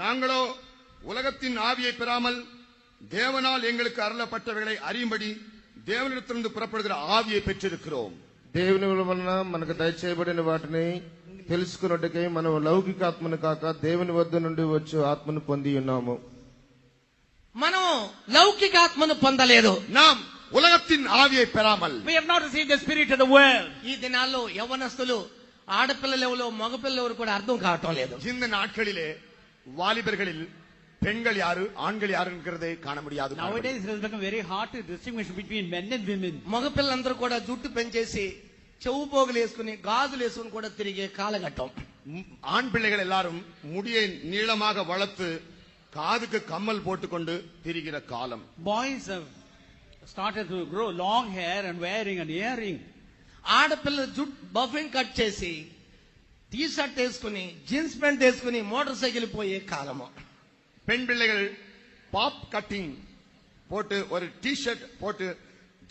நாங்களோ உலகத்தின் ஆவியை பெறாமல் தேவனால் எங்களுக்கு அருளப்பட்டவைகளை அறியும்படி தேவனிடத்திலிருந்து புறப்படுகிற ஆவியை பெற்றிருக்கிறோம். దేవుని వలన మనకు దయచేయబడిన వాటిని తెలుసుకున్నట్టుకై మనం లౌకిక ఆత్మను కాక దేవుని వద్ద నుండి వచ్చు ఆత్మను పొంది ఉన్నాము. మనం లౌకిక ఆత్మను పొందలేదు. நாம் உலகத்தின் ஆவியை பெறாமல், We have not received the spirit of the world. ఈ దినాల్లో యవ్వనస్తులు ఆడపిల్లలు ఎవరో మగపిల్లలు ఎవరు కూడా అర్థం కావటం లేదు. இந்த நாட்களிலே வாலிபர்களில் பெண்கள் யாரு ஆண்கள் யாருங்கிறதை காண முடியாது. Nowadays it has become very hard to distinguish between men and women. మగపిల్లలందరూ కూడా జుట్టు పెంచేసి చెవు పోగులు వేసుకుని గాజులు వేసుకుని కూడా తిరిగే కాలఘట్టం. ஆண் பிள்ளைகள் எல்லாரும் முடியை நீளமாக வளர்த்து காதுக்கு கம்மல் போட்டுக்கொண்டு திரிகிற காலம். Boys have started to grow long hair and wearing an earring. ఆడపిల్లలు జుట్టు బఫింగ్ కట్ చేసి టీ షర్ట్ వేసుకుని జీన్స్ ప్యాంట్ వేసుకుని మోటార్ సైకిల్ పోయే కాలము. பெண் பிள்ளைகள் பாப் கட்டிங் போட்டு ஒரு டி ஷர்ட் போட்டு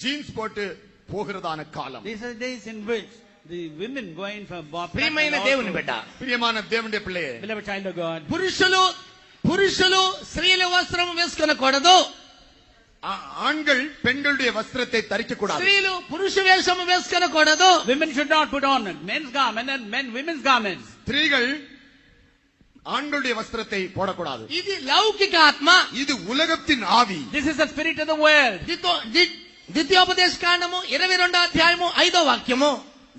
ஜீன்ஸ் போட்டு போகிறதான காலம். These are days in which the women going for bob. ప్రియమైన దేవుని బిడ్డ, பிரியமான தேவனுடைய பிள்ளையே, Beloved child of God. పురుషులు స్త్రీల వస్త్రం వేసుకొనకూడదు. ஆண்கள் பெண்களுடைய வஸ்திரத்தை தரிக்க கூடாது. స్త్రీలు పురుష వేషం వేసుకొనకూడదు. Women should not put on men's garment and men women's garments. ஸ்திரீகள் ஆண்களுடைய வஸ்திரத்தை போடக்கூடாது. ఇది లౌకిక ఆత్మ. இது உலகத்தின் ஆவி. This is the spirit of the world. ద్వితీయోపదేశ కాండము 22వ అధ్యాయము 5వ వాక్యము.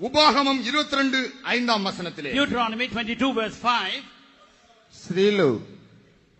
உபாகமம் 22:5 வசனத்திலே Deuteronomy 22 verse 5. స్త్రీలు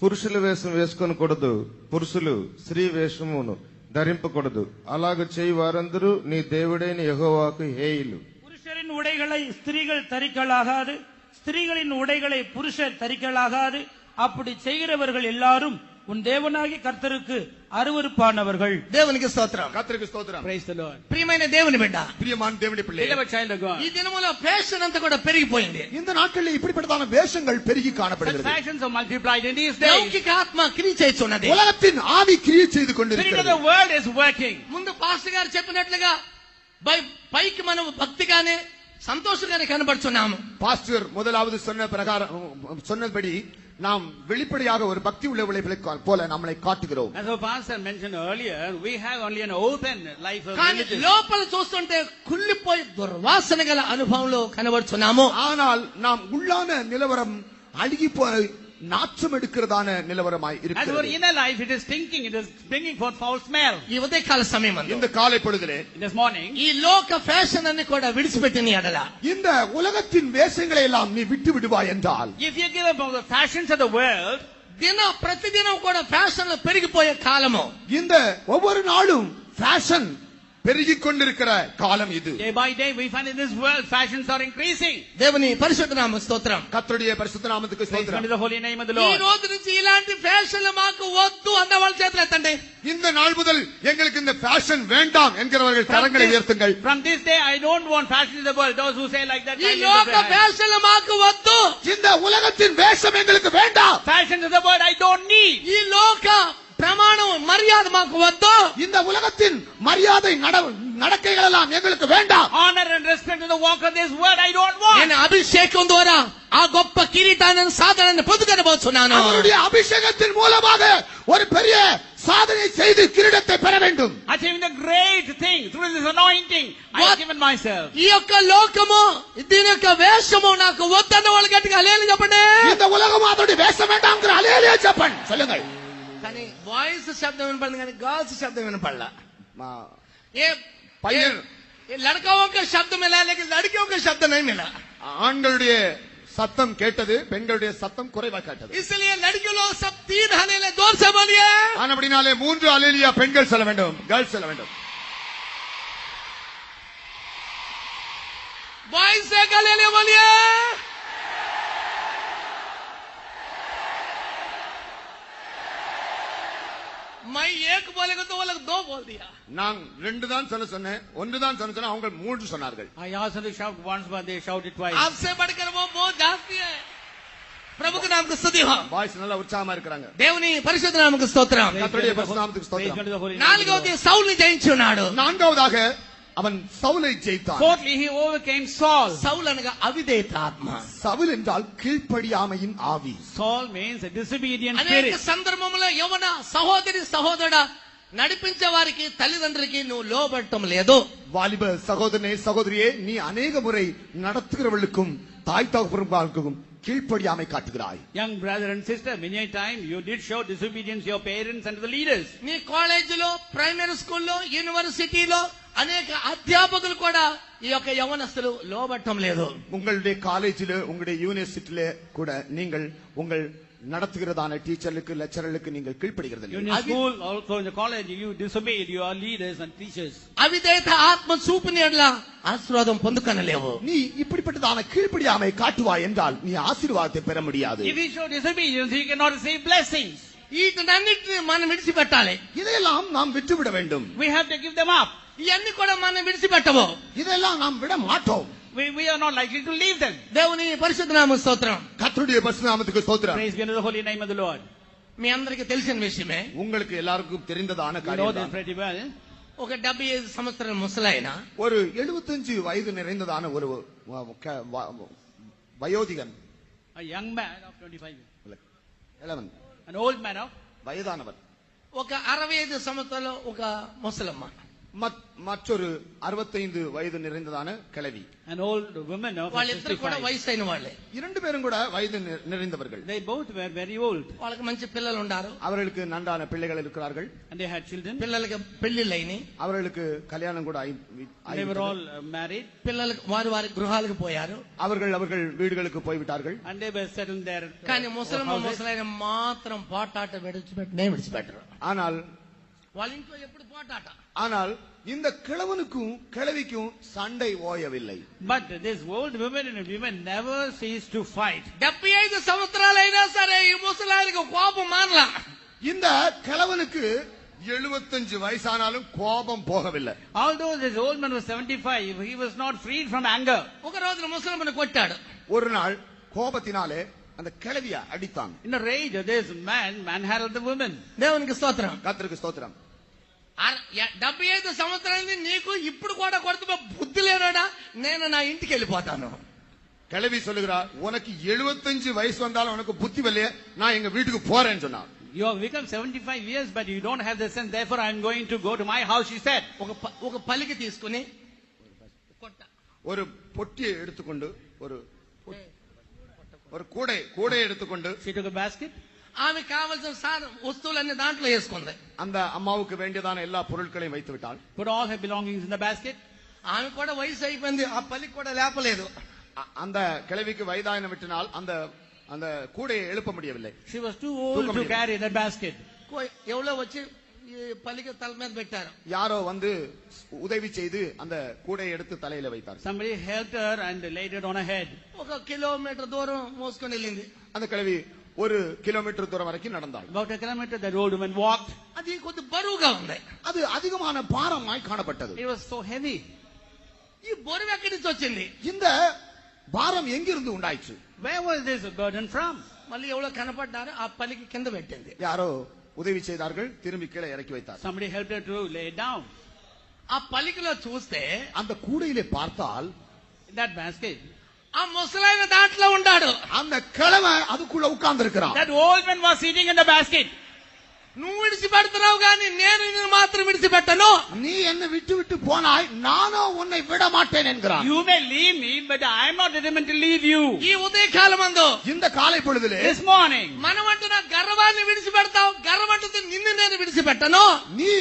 పురుషుల వేషం వేసుకొనకూడదు, పురుషులు స్త్రీ వేషమును ధరింపకూడదు. అలాగ చేయి వారందరూ నీ దేవుడైన యెహోవాకు హేయులు. புருஷரின் உடைகளை ஸ்திரீகள் தரிக்கலாகாது, ஸ்திரீகளின் உடைகளை புருஷர் தரிக்கலாகாது. அப்படி செய்கிறவர்கள் எல்லாரும் உன் தேவனாகிய கர்த்தருக்கு அருவருப்பானவர்கள். దేవునికి స్తోత్రం. கர்த்தருக்கு ஸ்தோத்திரம். Praise the Lord. ప్రియమైన దేవుని బిడ్డ, பிரியமான தேவனுடைய பிள்ளையே, Beloved child of God. ఈ దినములో ఫ్యాషన్ అంతా కూడా పెరిగిపోయింది. இந்த நாட்களில் இப்படிப்பட்டதான வேஷங்கள் பெருகி Such காணப்படுகிறது. fashions are multiplied in these days. లౌకిక ఆత్మ క్రియ చేస్తున్నది. உலகத்தின் ஆவி கிரியை செய்து The spirit of கொண்டிருக்கிறது. the world is working. ముందు పాస్టర్ గారు చెప్పినట్లుగా పైకి మనం భక్తిగానే సంతోషంగానే కనబడుచున్నాము. பாஸ்டர் முதலாவது சொன்ன பிரகாரம் சொன்னபடி நாம் வெளிப்படையாக ஒரு பக்தி உள்ளவர்களை போல நம்மளை காட்டுகிறோம். As our pastor mentioned earlier, we have only an open life of కానీ religion. లోపల చూస్తుంటే కుళ్ళిపోయి దుర్వాసన గల అనుభవంలో కనబడుచున్నాము. ஆனால் நாம் உள்ளான நிலவரம் அழுகி போய் நாச்சம் எடுக்கிறதான நிலவரமாய் As our இருக்கிறது. inner life, it is stinking, it is bringing forth foul smell. ఈ ఉదయకాల సమయం இந்த காலை பொழுதிலே This morning, ఈ లోక ఫ్యాషన్ అన్ని కూడా విడిచిపెట్టిన ఎడల இந்த உலகத்தின் வேஷங்களை எல்லாம் நீ விட்டு விடுவாய் என்றால், if you give up on the fashions of the world, ప్రతిదినం కూడా ఫ్యాషన్లు పెరిగిపోయే కాలము. இந்த ஒவ்வொரு நாளும் ஃபேஷன் பெருகிக் கொண்டிருக்கிற காலம் இது. day by day, we find in this world fashions are increasing. దేవుని పరిశుద్ధ నామ స్తోత్రం. கர்த்தருடைய பரிசுத்த நாமத்துக்கு Praise ஸ்தோத்திரம். the holy name of the ఈ Lord. రోజు నుంచి ఇలాంటి ఫ్యాషన్లు మాకు వద్దు అన్న వాళ్ళ చేతులు ఎత్తండి. இந்த நாள் முதல் எங்களுக்கு இந்த ஃபேஷன் வேண்டாம் என்கிறவர்கள் கரங்களை உயர்த்துங்கள். From this day, I don't want fashion in the world. Those who say like that, ఈ లోక ఫ్యాషన్లు మాకు వద్దు. இந்த உலகத்தின் வேஷம் எங்களுக்கு வேண்டாம். fashions of the world, I don't need. ఈ లోక ప్రమాణం మర్యాద మాకు వద్దు. இந்த உலகத்தின் மரியாதை நடக்கைகள் எல்லாம் எங்களுக்கு வேண்டாம். Honor and respect to the walk of this world, I don't want. నేను అభిషేకం ద్వారా ఆ గొప్ప కిరీటాన్ని సాధనని పొందుకొనబోతున్నాను. அவருடைய அபிஷேகத்தின் மூலமாக ஒரு பெரிய சாதனை செய்து கிரீடத்தை பெற வேண்டும். Achieving the great thing through this anointing, I have given myself. ఈ యొక్క లోకము దీని యొక్క వేషము నాకు వద్దన్న వాళ్ళు గట్టిగా హల్లెలూయా చెప్పండి. இந்த ఉలగము அதோட வேஷம் வேண்டாம்ங்கற ஹல்லேலூயா చెప్పండి. சொல்லுங்கள். కానీ వాయిస్ శబ్దం వినపడింది, కానీ గర్ల్స్ శబ్దం వినపడలా. ఏ பையன் लड़काओं का शब्द मिला लेकिन लड़कियों का शब्द नहीं मिला. ஆண்களுடைய சத்தம் கேட்டது, பெண்களுடைய சத்தம் குறைவா கேட்டது. इसलिए लड़कियों लोग सब 3 हलेले जोर से बोलिए. ஆனபடினாலே 3 ஹல்லேலூயா பெண்கள் சொல்ல வேண்டும், கேர்ள்ஸ் சொல்ல வேண்டும். बॉयज से हलेले बोलिए. मैं एक बोलेगा तो वो लोग 2 बोल दिया. நான் 2 தான் சொல்ல சொன்னேன், 1 தான் சொல்ல சொன்னேன், அவங்க 3 சொன்னார்கள். I asked them to shout once, but they shouted twice. आपसे बढ़कर वो बहुत जास्ती है. प्रभु के नाम को स्तुति हो. வாய்ஸ் நல்ல உற்சாகமா இருக்காங்க. దేవుని పరిశుద్ధ నామముకు స్తోత్రం. கர்த்தருடைய பரிசுத்த நாமத்துக்கு Praise ஸ்தோத்திரம். God to the holy name of the Lord. నాలుగవది సౌలుని జయించున్నాడు. நான்காவதாக அவன் சவுலை ஜெயித்தான். Fourthly, he overcame Saul. సౌలు అనగా అవిధేయత ఆత్మ. சவுல் என்றால் கீழ்ப்படியாமையின் ஆவி. Saul means a disobedient అనేక spirit. సందర్భంలో యవన సహోదరి సహోదరుడా నడిపించే వారికి తల్లిదండ్రులకి నువ్వు లోబడటం లేదు. வாலிப சகோதரனே சகோதரியே, நீ அநேக முறை நடத்துகிறவர்களுக்கும் தாய் தகப்பனுக்கும் கீழ்ப்படியாமை காட்டுகிறாய். Young brother and sister, many a time you did show disobedience to your parents and to the leaders. నీ కాలేజీలో, ప్రైమరీ స్కూల్లో, యూనివర్సిటీలో అనేక అధ్యాపకులు కూడా ఈ యొక్క యవనస్తులు లోబడటం లేదు. உங்களுடைய காலேஜில, உங்களுடைய யூனிவர்சிட்டியில கூட நீங்கள் உங்கள் நடத்துகிறதான டீச்சர்களுக்கு, லெக்சரர்களுக்கு நீங்கள் கீழ்ப்படிகிறது In your school, also in the college, you disobeyed your leaders and teachers. అవిధేయత ఆత్మ చూపిన యెడల ఆశీర్వాదం పొందుకొనలేవు. நீ இப்படிப்பட்டதான கீழ்ப்படியாமை காட்டுவாய் என்றால் நீ ஆசீர்வாதத்தை பெற முடியாது. If you show disobedience, you cannot receive blessings. వీటన్నిటిని మనం విడిచిపెట్టాలి. இதையெல்லாம் நாம் விட்டுவிட வேண்டும். We have to give them up. ఇవన్నీ కూడా మనం విడిచిపెట్టము. இதெல்லாம் நாம் விட மாட்டோம். we are not likely to leave them. దేవుని పరిశుద్ధ నామ స్తోత్రం. கர்த்தருடைய பரிசுத்தநாமத்துக்கு ஸ்தோத்திரம். Praise be unto the holy name of the Lord. మీ అందరికీ తెలిసిన విషయమే. உங்களுக்கு எல்லாருக்கும் தெரிந்ததான You know காரியம் this தான். pretty well. ఒక 75 సంవత్సరాల ముసలాయన ஒரு 75 வயது நிறைந்ததான ஒரு வயோதிகன், A young man of 25 years. இளவன், An old man of வயதானவர், ఒక 65 సంవత్సరాల ఒక ముసలమ్మ, மற்றொரு 65 வயது நிறைந்ததான கிழவி. an old woman of వాళ్ళిద్దరు కూడా 65. వయసైన వాళ్ళే. இரண்டு பேரும் கூட வயது நிறைந்தவர்கள். They both were very old. వాళ్ళకి మంచి పిల్లలు ఉన్నారు. அவர்களுக்கு நன்றான பிள்ளைகள் இருக்கிறார்கள். And they had children. పిల్లలకి పెళ్లిళ్ళైని, அவர்களுக்கு கல்யாணம் கூட They were all married. పిల్లలకు వారి వారి గృహాలకు పోయారు. அவர்கள் வீடுகளுக்கு போய்விட்டார்கள். And they were settled there. కానీ ముసలమ్మ ముసలైన మాత్రం పోటాట విడిచిపెట్టరు. ஆனால் వాళ్ళ ఇంట్లో ఎప్పుడు పోటాట. ஆனால் இந்த கிழவனுக்கும் கிழவிக்கும் சண்டை ஓயவில்லை. But this old woman and women never ceased to fight. 75 సంవత్సరాలైనా సరే ఈ ముసలాయనకు కోపం మానలా. இந்த கிழவனுக்கு 75 வயசானாலும் கோபம் போகவில்லை. Although this old man was 75, he was not freed from anger. ఒక రోజున ముసలమ్మని కొట్టాడు. ஒரு நாள் கோபத்தினாலே அந்த கிழவிய அடித்தான். In a rage, this man manhandled the woman. దేవునికి స్తోత్రం. கர்த்தருக்கு ஸ்தோத்திரம். 75 సంవత్సరాలు నీకు ఇప్పుడు కూడా కొడుతూ బుద్ధి లేనాడా, నేను నా ఇంటికి వెళ్ళిపోతాను. கிழவி சொல்லுகிறா, உனக்கு 75 வயசு வந்தாலும் உனக்கு புத்தி வரலையே, நான் எங்க வீட்டுக்கு போறேன்னு சொன்னான். You have become 75 years, but you don't have the sense. Therefore, I am going to go to my house, she said. ఒక పలికి తీసుకుని ஒரு பொட்டியை எடுத்துக்கொண்டு ஒரு கூடை எடுத்துக்கொண்டு She took a basket. ఆమె కావలసిన వస్తువులన్నీ దాంట్లో వేసుకుంది. அந்த అమ్మాவுக்கு வேண்டியதான எல்லா பொருட்களையும் வைத்து விட்டாள். Put all her belongings in the basket. ఆమె కూడా వయసు అయిపోయింది, ఆ పలికి కూడా లేపలేదు. அந்த கிழவிக்கு வயதாயின விட்டனால் அந்த கூடையை எழுப்ப முடியவில்லை. She was too old to carry that basket. ఎవరో వచ్చి ఈ పలికి తల మీద పెట్టారు. யாரோ வந்து உதவி செய்து அந்த கூடையை எடுத்து தலையில வைத்தார். Somebody helped her and laid it on her head. 1 kilometre దూరం మోసుకొని వెళ్ళింది. அந்த கிழவி 1 கிலோமீட்டர் தூரம் வரைக்கும் நடந்தாள். About a kilometer, that old woman walked. అది కొద్ది బరువుగా ఉంది. அது அதிகமான பாரமாய் காணப்பட்டது. It was so heavy. ఈ బరువు ఎక్కడి నుంచి వచ్చింది? இந்த பாரம் எங்கிருந்து உண்டாயிற்று? Where was this burden from? మళ్ళీ ఎవరో కనపడ్డారు, ఆ పలికి కింద పెట్టింది. யாரோ உதவி செய்தார்கள், திரும்பி கீழே இறக்கி வைத்தார். Somebody helped her to lay it down. ఆ పలికిలో చూస్తే அந்த கூடையிலே பார்த்தால் In that basket, ఆ ముసలాయన దాంట్లో ఉన్నాడు. அந்த கிழவன் அதுக்குள்ள உட்கார்ந்து இருக்கிறான். that old man was sitting in the basket. నువ్వు విడిచిపెడుతున్నావు కానీ నేను నిన్ను మాత్రం విడిచిపెట్టను. நீ என்ன விட்டு விட்டு போனாய், நானோ உன்னை விட மாட்டேன் என்கிறான். You may leave me, but I am not determined to leave you. ఈ ఉదయకాలమందు இந்த காலை பொழுதிலே This morning, మనం అంటున్న గర్వాన్ని విడిచిపెడతావు, గర్వంతో నిన్ను నేను విడిచిపెట్టను. நீ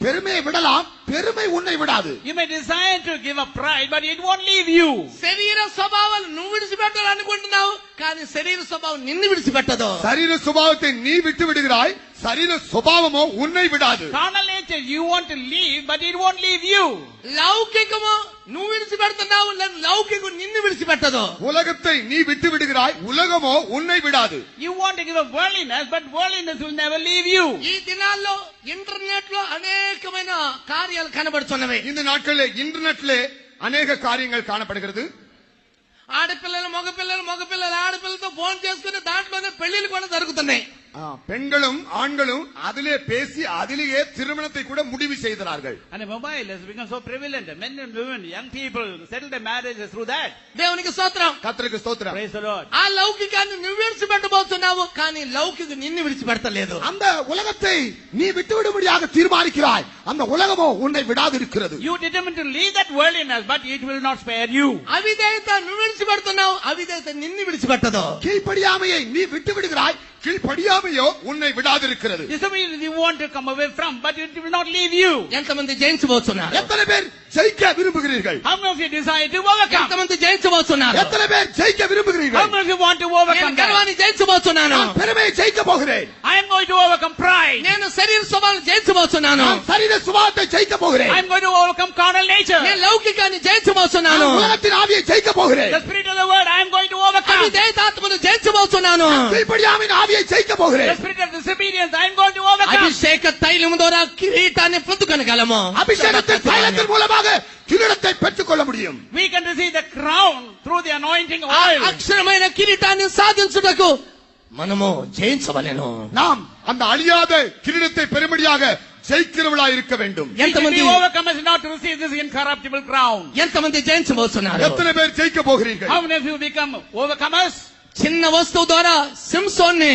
பெருமையை விடலாம், பெருமை உன்னை விடாது. you may desire to give up pride, but it won't leave you. శరీర స్వభావాలు నువ్వు విడిచిపెట్టాలనుకుంటున్నావు కానీ శరీర స్వభావం నిన్ను విడిచిపెట్టదు. சரீர சுபாவத்தை நீ விட்டு விடுகிறாய், சரீர சுபாவமோ உன்னை விடாது. Carnal nature you want to leave, but it won't leave you. లౌకికము నువ్వు విడిచిపెడుతున్నావు, లౌకికం నిన్ను విడిచిపెట్టదు. உலகத்தை நீ விட்டு விடுகிறாய், உலகமோ உன்னை விடாது. You want to give up worldliness, but worldliness will never leave you. ఈ దినాల్లో ఇంటర్నెట్ లో అనేకమైన కార్యాలు కనబడుతున్నవి. இந்த நாட்களிலே இன்டர்நெட்லே அநேக காரியங்கள் காணப்படுகிறது. ఆడపిల్లలు మగపిల్లలు ఆడపిల్లలతో ఫోన్ చేసుకుని దాంట్లోనే పెళ్లిళ్ళు కూడా జరుగుతున్నాయి. பெண்களும் ஆண்களும் அதிலே பேசி அதிலேயே திருமணத்தை கூட முடிவு செய்கிறார்கள். And a mobile has become so prevalent. Men and women, young people settle their marriages through that. దేవునికి స్తోత్రం. கர்த்தருக்கு ஸ்தோத்திரம். Praise the Lord. ఆ లౌకికాన్ని నువ్వు విడిచిపెట్టబోతున్నావు కానీ లౌకిక నిన్ను విడిచిపెడతలేదు. அந்த உலகத்தை நீ விட்டுவிடும்படியாக தீர்மானிக்கிறாய், அந்த உலகமோ உன்னை விடாது இருக்கிறது. You determined to leave that worldliness, but it will not spare you. అవిధేయత నువ్వు విడిచిపెడుతున్నావు, అవిధేయత నిన్ను విడిచిపెట్టదు. கீழ்ப்படியாமையை நீ விட்டு விடுகிறாய், கீழ்ப்படியாமையோ உன்னை விடாது இருக்கிறது. This is something you want to come away from, but it will not leave you. ఎంతమంది జయించబోతున్నారు? எத்தனை பேர் ஜெயிக்க விரும்புகிறீர்கள்? How many of you desire to overcome? ఎంతమంది జయించబోతున్నారు? எத்தனை பேர் ஜெயிக்க How விரும்புகிறீர்கள்? many of you want to overcome నేను that? గర్వాన్ని జయించబోతున్నాను. நான் பெருமையை ஜெயிக்க போகிறேன். I am going to overcome pride. నేను శరీర స్వభావం జయించబోతున్నాను. நான் சரீர சுபாவத்தை ஜெயிக்க போகிறேன். I am going to overcome carnal nature. నేను లౌకికాన్ని జయించబోతున్నాను. நான் உலகத்தின் ஆவியை ஜெயிக்க போகிறேன். The spirit of the word, I am going to overcome overcome. అవిధేయతాత్మను జయించబోతున్నాను. கீழ்ப்படியாமையின் ஆவியை ஜெயிக்க The போகிறேன். spirit of disobedience, I am going to overcome. అభిషేక తైలము ద్వారా కిరీటాన్ని పొందుకొనగలము. அபிஷேகத்தின் தைலத்தின் மூலமாக கிரீடத்தை பெற்றுக்கொள்ள முடியும். We can receive the crown through the anointing oil. అక్షరమైన కిరీటాన్ని సాధించుటకు మనము జయించవలెను. நாம் அந்த அழியாத கிரீடத்தை பெரும்படியாக ஜெயிக்கிறவளா இருக்க வேண்டும். We should be overcomers not to receive this incorruptible crown. ఎంతమంది జయించబోతున్నారు? எத்தனை பேர் ஜெயிக்க போகிறீர்கள்? How many of you become overcomers? చిన్న వస్తువు ద్వారా సింసోన్ని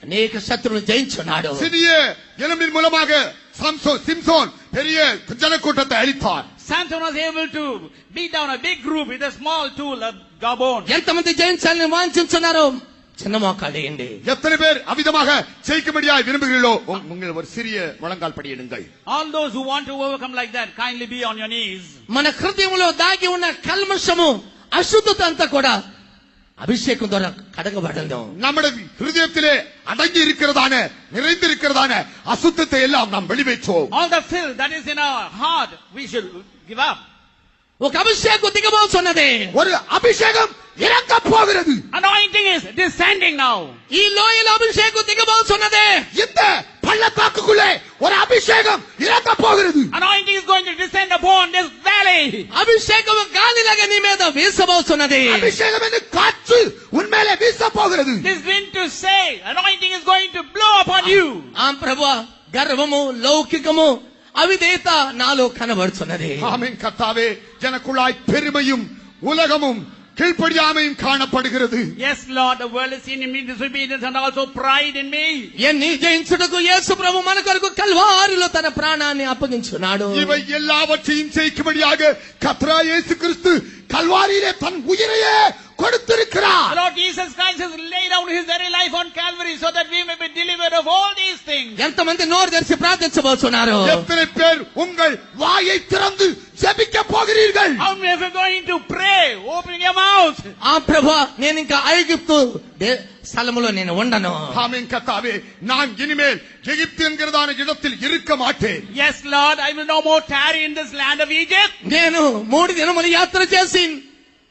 అనేక శత్రువులు జయించున్నాడు. சிறிய எலும்பின் மூலமாக சிம்சோன் பெரிய ஜனக்கூட்டத்தை அழித்தார். Samson was able to beat down a big group with a small tool, a gabon. ఎంతమంది జయించాలని వాంఛించున్నారో చిన్న మోకాళ్ళేయండి. எத்தனை பேர் அவிதமாக ஜெயிக்கும்படியாக விரும்புகிறீர்களோ உங்கள் ஒரு சிறிய முழங்கால் படியிடுங்கள். All those who want to overcome like that, kindly be on your knees. మన హృదయంలో దాగి ఉన్న కల్మషము అశుద్ధత అంతా కూడా అభిషేకం ద్వారా కడగబడదు. நம்முடைய ஹிருதயத்திலே அடங்கி இருக்கிறதான நிறைந்து இருக்கிறதான அசுத்தத்தை எல்லாம் நாம் வெளிவேற்றுவோம். All the filth that is in our heart, we should give up. ఒక అభిషేకం దిగబోతున్నది. ஒரு அபிஷேகம் இறங்க போகிறது. Anointing is descending now. ఈ లోయల అభిషేకం దిగబోతున్నది. இந்த பள்ளத்தாக்குக்குள்ளே ஒரு அபிஷேகம் இறங்க போகிறது. Anointing is going to descend upon this valley. అభిషేకం గాలిలాగా నీ మీద వీసబోతున్నది. அபிஷேகம் என்று காற்று உன்மேலே வீச போகிறது. This wind to say, anointing is going to blow upon you. ఆ ప్రభువా, గర్వము లౌకికము అవిధేయత నాలో కనబడుతున్నది. ஆமென் கர்த்தாவே, எனக்குள்ளாய் பெருமையும் உலகமும் கீழ்ப்படியாமையும் காணப்படுகிறது. Yes, Lord, the world is seen in me disobedience and also pride in me. ఎన్ని జయించుటకు యేసు ప్రభు మన కొరకు కల్వారిలో తన ప్రాణాన్ని అప్పగించున్నాడు. இவை எல்லாவற்றையும் ஜெயிக்கும்படியாக கர்த்தராகிய இயேசு கிறிஸ்து கல்வாரியிலே தன் உயிரையே கொடுத்திருக்கிறார். The Lord Jesus Christ has laid down his very life on Calvary so that we may be delivered of all these things. ఎంతమంది నోరు తెరిచి ప్రార్థించబోతున్నారు? எத்தனை பேர் உங்கள் வாயை திறந்து ஜெபிக்க போகிறீர்கள்? How many of you are going to pray? Open your mouth. ఆ ప్రభువా, నేను ఇంకా ఐగుప్తు స్థలములో నేను ఉండను. ஆமென் கர்த்தாவே, நான் இனிமேல் எகிப்து என்கிறதான இடத்தில் இருக்க மாட்டேன். Yes, Lord, I will no more tarry in this land of Egypt. నేను 3 దినములు యాత్ర చేసి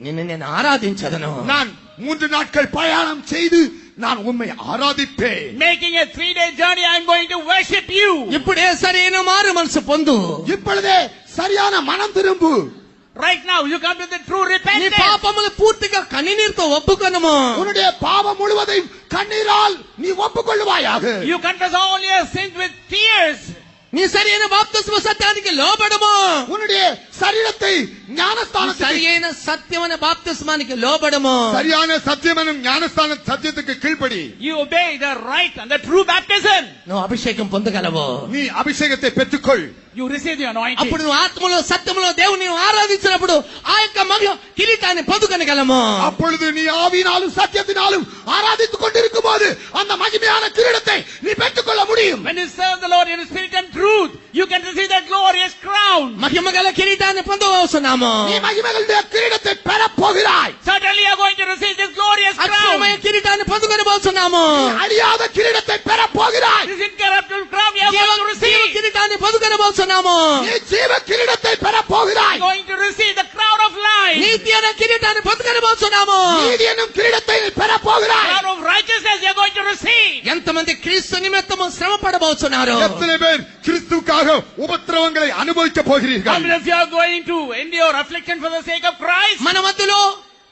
నిన్ను నేను ఆరాధించదను. நான் 3 நாட்கள் பயணம் செய்து நான் உம்மை ஆராதிப்பேன். Making a 3-day journey, I am going to worship you. ఇప్పుడే సరైన మారు మనసు పొందు. இப்பொழுதே சரியான மனம் திரும்பு. Right now, you come to the true నీ repentance. పాపములు పూర్తిగా కన్నీరుతో ఒప్పుకొనుము. உன்னுடைய பாவம் முழுவதையும் கண்ணீரால் நீ ஒப்புக்கொள்வாயாக. You confess all your sins with tears. నీ సరైన బాప్తిస్మ సత్యానికి లోబడము. உன்னுடைய சரீரத்தை ஞானஸ்தானத்துக்கு సరైన సత్యమైన బాప్తిస్మానికి లోబడము. சரியான సత్యమైన ஞானஸ்தான సత్యத்துக்கு கீழ்ப்படி. You obey the right and the true baptism. నువ్వు అభిషేకం పొందగలవు. நீ அபிஷேகத்தை பெற்றுக்கொள். You receive the anointing. అప్పుడు నువ్వు ఆత్మలో సత్యములో దేవుని ఆరాధించినప్పుడు ఆ యొక్క మగ కిరీటాన్ని పొందుకొనగలము. அப்பொழுது நீ ஆவியினாலும் சத்தியத்தினாலும் ஆராதித்துக் கொண்டிருக்கும் போது அந்த மகிமையான கிரீடத்தை நீ பெற்றுக்கொள்ள முடியும். When you serve the Lord in spirit and truth, you can receive that glorious crown. మహిమ గల కిరీటాన్ని పొందవస్తున్నాము. நீ மகிமைகளுடைய கிரீடத்தை பெறப் போகிறாய். Certainly you are going to receive this glorious crown. అక్షయమైన కిరీటాన్ని పొందుకొనబోతున్నాము. நீ அழியாத கிரீடத்தை பெறப் போகிறாய். This incorruptible crown you are going to receive. కిరీటాన్ని పొందుకొనబోతున్నాము. நீ ஜீவ கிரீடத்தை பெறப் போகிறாய். You are going to receive the crown of life. నీతి అనే కిరీటాన్ని పొందుకొనబోతున్నాము. நீதி என்னும் கிரீடத்தை நீ பெறப் போகிறாய். Crown of righteousness you are going to receive. ఎంతమంది క్రీస్తు నిమిత్తము శ్రమ పడబోతున్నారు? எத்தனை பேர் கிறிஸ்துவுக்காக உபத்திரவங்களை அனுபவிக்க How போகிறீர்கள்? many of you are going to endure affliction for the sake of Christ? మన మధ్యలో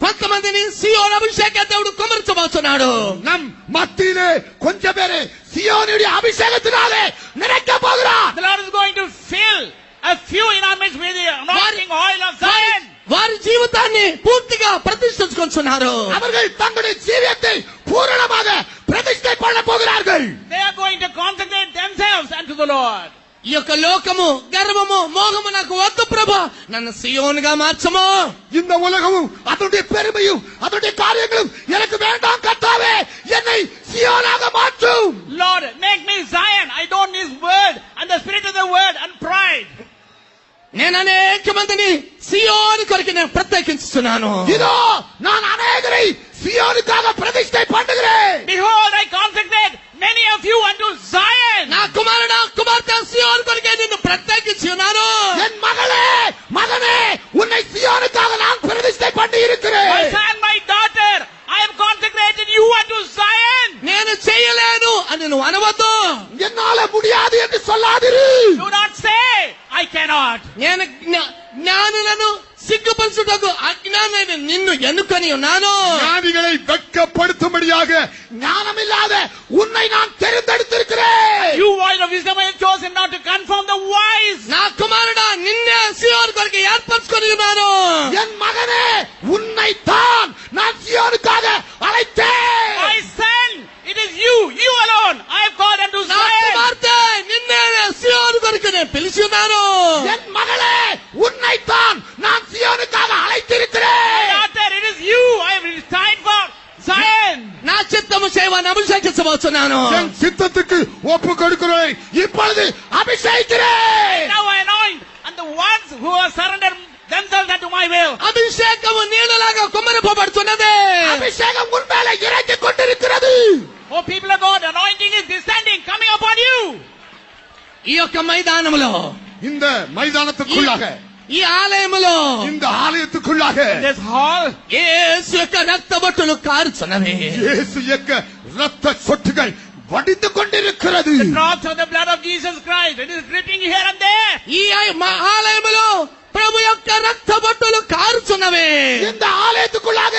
కొంతమందిని సియోను అభిషేక దేవుడు కుమర్చబోతున్నాడు. நம் மத்தியிலே கொஞ்ச பேரை சியோனுடைய அபிஷேகத்தினாலே நிறைக்க போகிறார். The Lord is going to fill a few in our midst with the anointing oil of Zion. వారి జీవితాన్ని పూర్తిగా ప్రతిష్ఠించుకుంటున్నారు. அவர்கள் தங்களுடைய ஜீவியத்தை பூரணமாக பிரதிஷ்டை பண்ண போகிறார்கள். They are going to consecrate themselves unto the Lord. ఈ యొక్క లోకము గర్వము మోహము నాకు వద్దు ప్రభా, నన్ను సియోనుగా మార్చము. இந்த உலகமும் அதனுடைய பெருமையும் அதனுடைய காரியங்களும் எனக்கு வேண்டாம் கர்த்தாவே, என்னை சியோனாக மாற்றும். Lord, make me Zion. I don't need word and the spirit of the word and pride. నేను అనేక మందిని సియోను కొరకు నేను ప్రత్యేకిస్తున్నాను. இதோ நான் அநேகரை சியோனுக்காக பிரதிஷ்டை பண்ணுகிறேன். Behold, I consecrate many of you unto Zion. నా కుమారుడు కుమార్తె సియోను కొరకే నిన్ను ప్రత్యేకిస్తున్నాను. என் மகளே மகனே, உன்னை சியோனுக்காக நான் பிரதிஷ்டை பண்ணி இருக்கிறேன். My son, my daughter, I am చేయలేను అని నువ్వు అనవద్దు. என்னால முடியாது என்று சொல்லாதிரு. Do not say, I cannot. నేను జ్ఞానులను సిగ్గుపరచుటకు అజ్ఞానైన నిన్ను ఎన్నుకొని ఉన్నాను. ஞானிகளை வெட்கப்படுத்தும்படியாக ஞானமில்லாத உன்னை நான் தெரிந்தெடுத்திருக்கிறேன். You, voice of wisdom, have chosen not to conform the wise. నా కుమారుడా నిన్నే సీయోను కొరకు ఏర్పరచుకొని ఉన్నాను. என் மகனே உன்னை தான் நான் சீயோனுக்காக அழைத்தேன். My son, it is you alone. I have called unto నా Zion. కుమార్తె నిన్నే సీయోను కొరకు నేను పిలిచి ఉన్నాను. என் மகளே உன்னை தான் நான் சீயோனுக்காக அழைத்திருக்கிறேன். Daughter, it is you. I have decided for Zion. నా చిత్తము చేయవని అభిషేకించబోతున్నాను. என் சித்தத்துக்கு ஒப்பு கொடுக்கிறேன். இப்பொழுது அபிஷேகிக்கிறேன். Now I anoint and the ones who have surrendered themselves unto my will. అభిషేకము నీళ్ళలాగా కుమ్మరింపబడుతున్నది. அபிஷேகம் உன் மேல இறங்கிக் கொண்டிருக்கிறது. Oh, people of God, anointing is descending, coming upon you. ఈ యొక్క మైదానములో, இந்த மைதானத்துக்குள்ளாக, ఈ ఆలయములో, இந்த ஆலயத்துக்குள்ளாக This hall, యేసు యొక్క రక్తబొట్టులు కారుచున్నవి. இயேசு యొక్క ரத்த சொட்டுகள் வடிந்து கொண்டிருக்கிறது. drops of the blood of Jesus Christ, it is dripping here and there. ఈ ఆలయములో ప్రభు యొక్క రక్తబొట్టులు కారుచున్నవి. இந்த ஆலயத்துக்குள்ளாக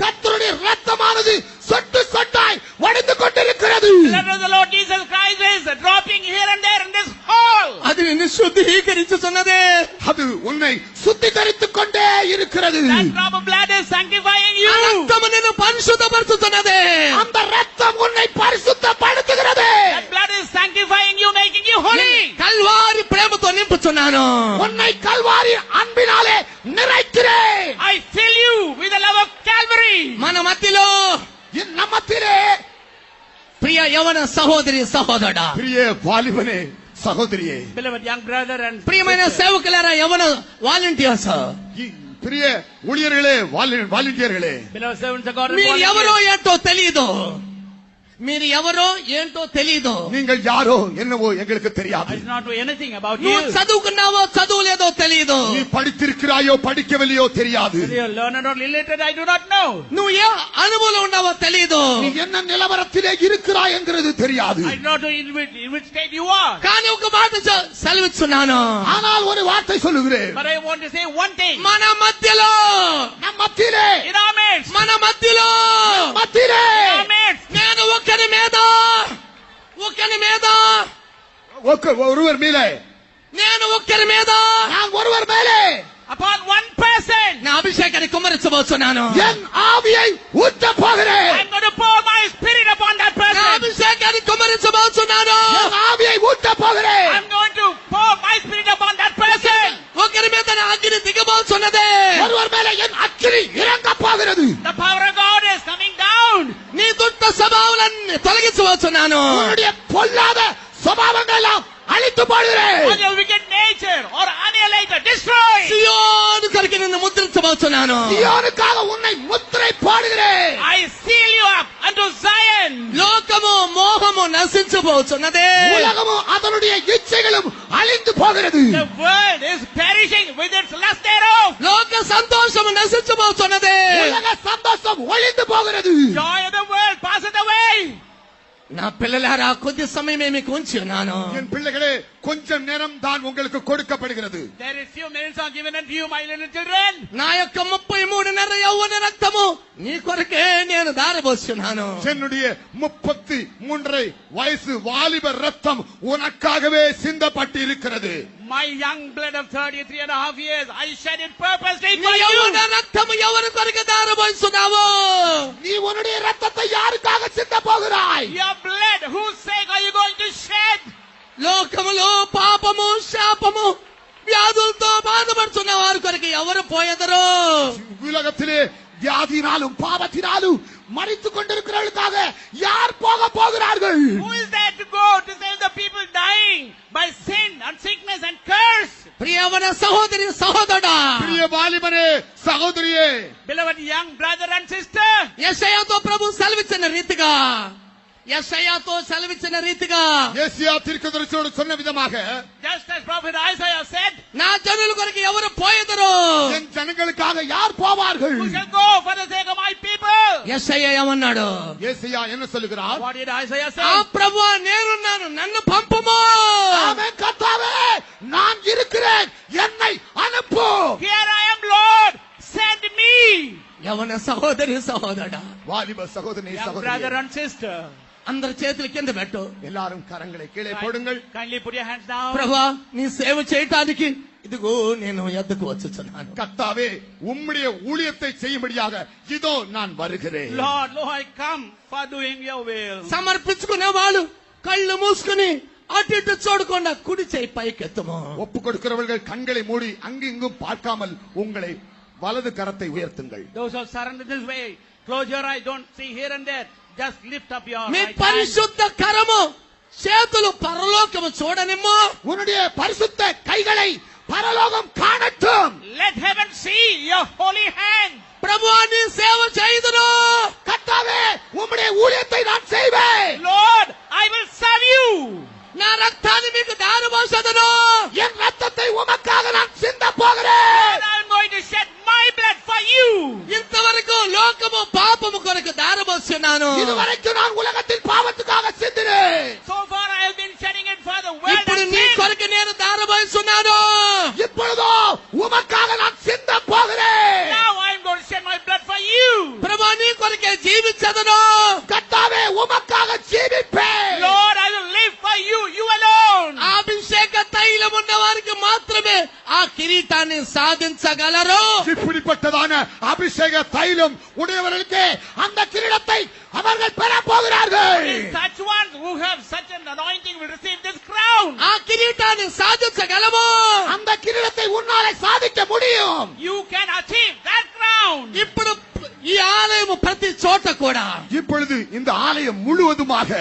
கர்த்தருடைய ரத்தமானது சொட்டு சொட்டாய் வடிந்து கொண்டிருக்கிறது. The blood of the Lord Jesus Christ is dropping here and there in this hall. అది నిన్ను శుద్ధీకరించుచున్నది. அது உன்னை சுத்திகரித்துக் கொண்டே இருக்கிறது. That drop of blood is sanctifying ఆ you. రక్తము నిన్ను పరిశుద్ధపరచుచున్నది. அந்த ரத்தம் உன்னை பரிசுத்தப்படுத்துகிறது. That blood is sanctifying you, making you holy. Calvary ప్రేమతో నింపుచున్నాను. உன்னை கல்வாரி அன்பினாலே நிறைக்கிறேன். I fill you with the love of Calvary. మన మధ్యలో நம்மத்திலே ప్రియ యవన సహోదరి సహోదరుడా, பிரிய வாலிபனே சகோதரியே, Beloved young brother and ప్రియమైన సేవకులారా, యవన వాలంటీర్స్, பிரிய ஊழியர்களே, வாலண்டியர்களே, beloved servants of God and మీరు ఎవరో volunteers. ఏంటో తెలీదు. మీరు ఎవరో ఏంటో తెలీదు. நீங்கள் யாரோ என்னவோ எங்களுக்கு தெரியாது. I do not know anything about నువ్వు you. చదువుకున్నావో చదువులేదో తెలీదు. நீ படித்திருக்கிறாயோ படிக்கவில்லையோ தெரியாது. Whether you are learned or illiterate, I do not know. నువ్వు ఏ అనుభవంలో ఉన్నావో తెలీదు. நீ என்ன நிலவரத்திலே இருக்கிறாய் என்கிறது தெரியாது. I do not know in which state you are. కానీ ఒక మాట సెలవిస్తున్నాను. ஆனால் ஒரு வார்த்தை சொல்லுகிறேன். But I want to say one thing. మన మధ్యలో, நம் மத்தியிலே, In our midst, మన మధ్యలో மத்தியிலே in our midst, నేను ఒకరి మీద ஒருவர் மேலே, నేను ఒక్కరి మీద நான் ஒருவர் மேலே upon one person, నా అభిషేకాన్ని కుమ్మరించబోతున్నాను. என் ஆவியை ஊற்ற போகிறேன். I'm going to pour my spirit upon that నా person. అభిషేకాన్ని కుమ్మరించబోతున్నాను. என் ஆவியை ஊற்ற போகிறேன். I'm going to pour my spirit upon that person. ఒకరి మీద నా అగ్ని దిగబోతున్నదే. ஒருவர் மேலே என் அக்கினி இறங்க போகிறது. The power of God is coming down. నీ దుష్ట స్వభావాలన్నీ తొలగించబోతున్నాను. உன்னுடைய பொல்லாத சுபாவங்கள் எல்லாம் அழித்து போடுகிறேன். All your wicked nature or annihilated, destroy. సియోను కొరకు నిన్ను ముద్రించబోతున్నాను. சீயோனுக்காக உன்னை முத்திரை போடுகிறேன். I seal you up unto Zion. లోకము మోహము నశించబోతున్నదే. உலகமும் அதனுடைய இச்சைகளும் அழிந்து போகிறது. The world is perishing with its lust thereof. లోక సంతోషము నశించబోతున్నదే. உலக சந்தோஷம் ஒழிந்து போகிறது. Joy of the world passeth away. నా పిల్లలారా, కొద్ది సమయమే మీకు ఉంచి ఉన్నాను. என் பிள்ளைகளே, கொஞ்சம் நேரம் தான் உங்களுக்கு கொடுக்கப்படுகிறது. There is few minutes are given unto you, my little children. నా యొక్క 33 యవ్వన రక్తము నీ కొరకే నేను దారబోస్తున్నాను. என்னுடைய 33 வயசு வாலிப ரத்தம் உனக்காகவே சிந்தப்பட்டு இருக்கிறது. My young blood of 33.5 years, I shed it purposely నీ for యవ్వన you. రక్తము ఎవరి కొరకు దారబోస్తున్నావు? நீ உன்னுடைய ரத்தத்தை யாருக்காக சிந்த போகிறாய்? Your blood, whose sake are you going to shed? లోకములో పాపము, శాపము, వ్యాధులతో బాధపడుతున్న వారి కొరకు ఎవరు పోయెదరు? உலகத்திலே வியாதினாலும் பாவத்தினாலும் மரித்துக் கொண்டிருக்கிறவர்களுக்காக யார் போக போகிறார்கள்? Who is there to go to save the people dying by sin and sickness and curse? ప్రియవన సహోదరి సహోదరుడా, பிரிய வாலிபனே, சகோதரியே, Beloved young brother and sister, యెషయాతో ప్రభు సెలవిచ్చిన రీతిగా, యెషయాతో సెలవిచ్చిన రీతిగా ஏசியா தீர்க்கதரிசியோடு சொன்ன விதமாக, just as prophet Isaiah said, నా జనుల కొరకు ఎవరు పోయెదరు? என் ஜனங்களுக்காக யார் போவார்கள்? who shall go for the sake of my people? యేసయ్య ఏమన్నాడు? ஏசாயா என்ன சொல்லுகிறார்? What did Isaiah ఆ say? ప్రభువా నేనున్నాను, నన్ను పంపుము. ஆமென். கர்த்தாவே நான் இருக்கிறேன், என்னை அனுப்பு. Here I am, Lord. Send me. యవన సహోదరి సహోదరా, வாலிப சகோதரி Young brother சகோதரி and sister. అందరి చేతులు కింద పెట్టు. எல்லாரும் கரங்களை கீழே போடுங்கள். Kindly put your hands down. ప్రభువా నీ సేవ చేయటానికి ఇదిగో నేను ఎద్దకు వచ్చుచున్నాను. கர்த்தாவே உம்முடைய ஊழியத்தை செய்யும்படியாக இதோ நான் வருகிறேன். Lord, I come for doing your will. సమర్పించుకునే వాళ్ళు కళ్ళు మూసుకుని అటు ఇటు చూడకుండా కుడి చేయి పైకెత్తము. ஒப்பு கொடுக்கிறவர்கள் கண்களை மூடி அங்கிங்கும் பார்க்காமல் உங்களை வலது கரத்தை உயர்த்துங்கள். Those who surrender this way, close your eyes, don't see here and there. Just lift up your me right hand. పరిశుద్ధ కరము చేతులు పరలోకము చూడనిమ్ము. உன்னுடைய பரிசுத்த கைகளை பரலோகம் காணட்டும். Let heaven see your holy hand. ప్రభువా నీ సేవ చేయుదును. கர்த்தாவே உம்முடைய ஊழியத்தை நான் செய்வேன். Lord, I will serve you. నా రక్తాన్ని మీకు దారబోసెదను. என் ரத்தத்தை உமக்காக நான் சிந்த போகிறேன். And I'm going to shed my blood for you. ఇంతవరకు లోకము పాపము కొరకు దారబోస్తున్నాను. இதுவரைக்கும் நான் உலகத்தின் பாவத்துக்காக சிந்தினேன். So far I have been shedding it for the world ఇప్పుడు and నీ sin. కొరకు నేను దారబోస్తున్నాను. இப்பொழுதோ உமக்காக நான் சிந்த போகிறேன். Now I'm going to shed my blood for you. ప్రభువా నీ కొరకే జీవించదను. கர்த்தாவே உமக்காக ஜீவிப்பேன். Lord, I will live for you, you alone. అభిషేక తైలం ఉన్న వారికి మాత్రమే ఆ కిరీటాన్ని సాధించగలరు. இப்படிப்பட்டதான அபிஷேக தைலம் உடையவர்களுக்கு அந்த கிரீடத்தை அவர்கள் பெற போகிறார்கள். Such ones who have such an anointing will receive this crown. ఆ కిరీటాన్ని సాధించగలము. அந்த கிரீடத்தை உன்னாலே சாதிக்க முடியும். You can achieve that crown. ఇప్పుడు ఈ ఆలయం ప్రతి చోట కూడా இப்பொழுது இந்த ஆலயம் முழுவதுமாக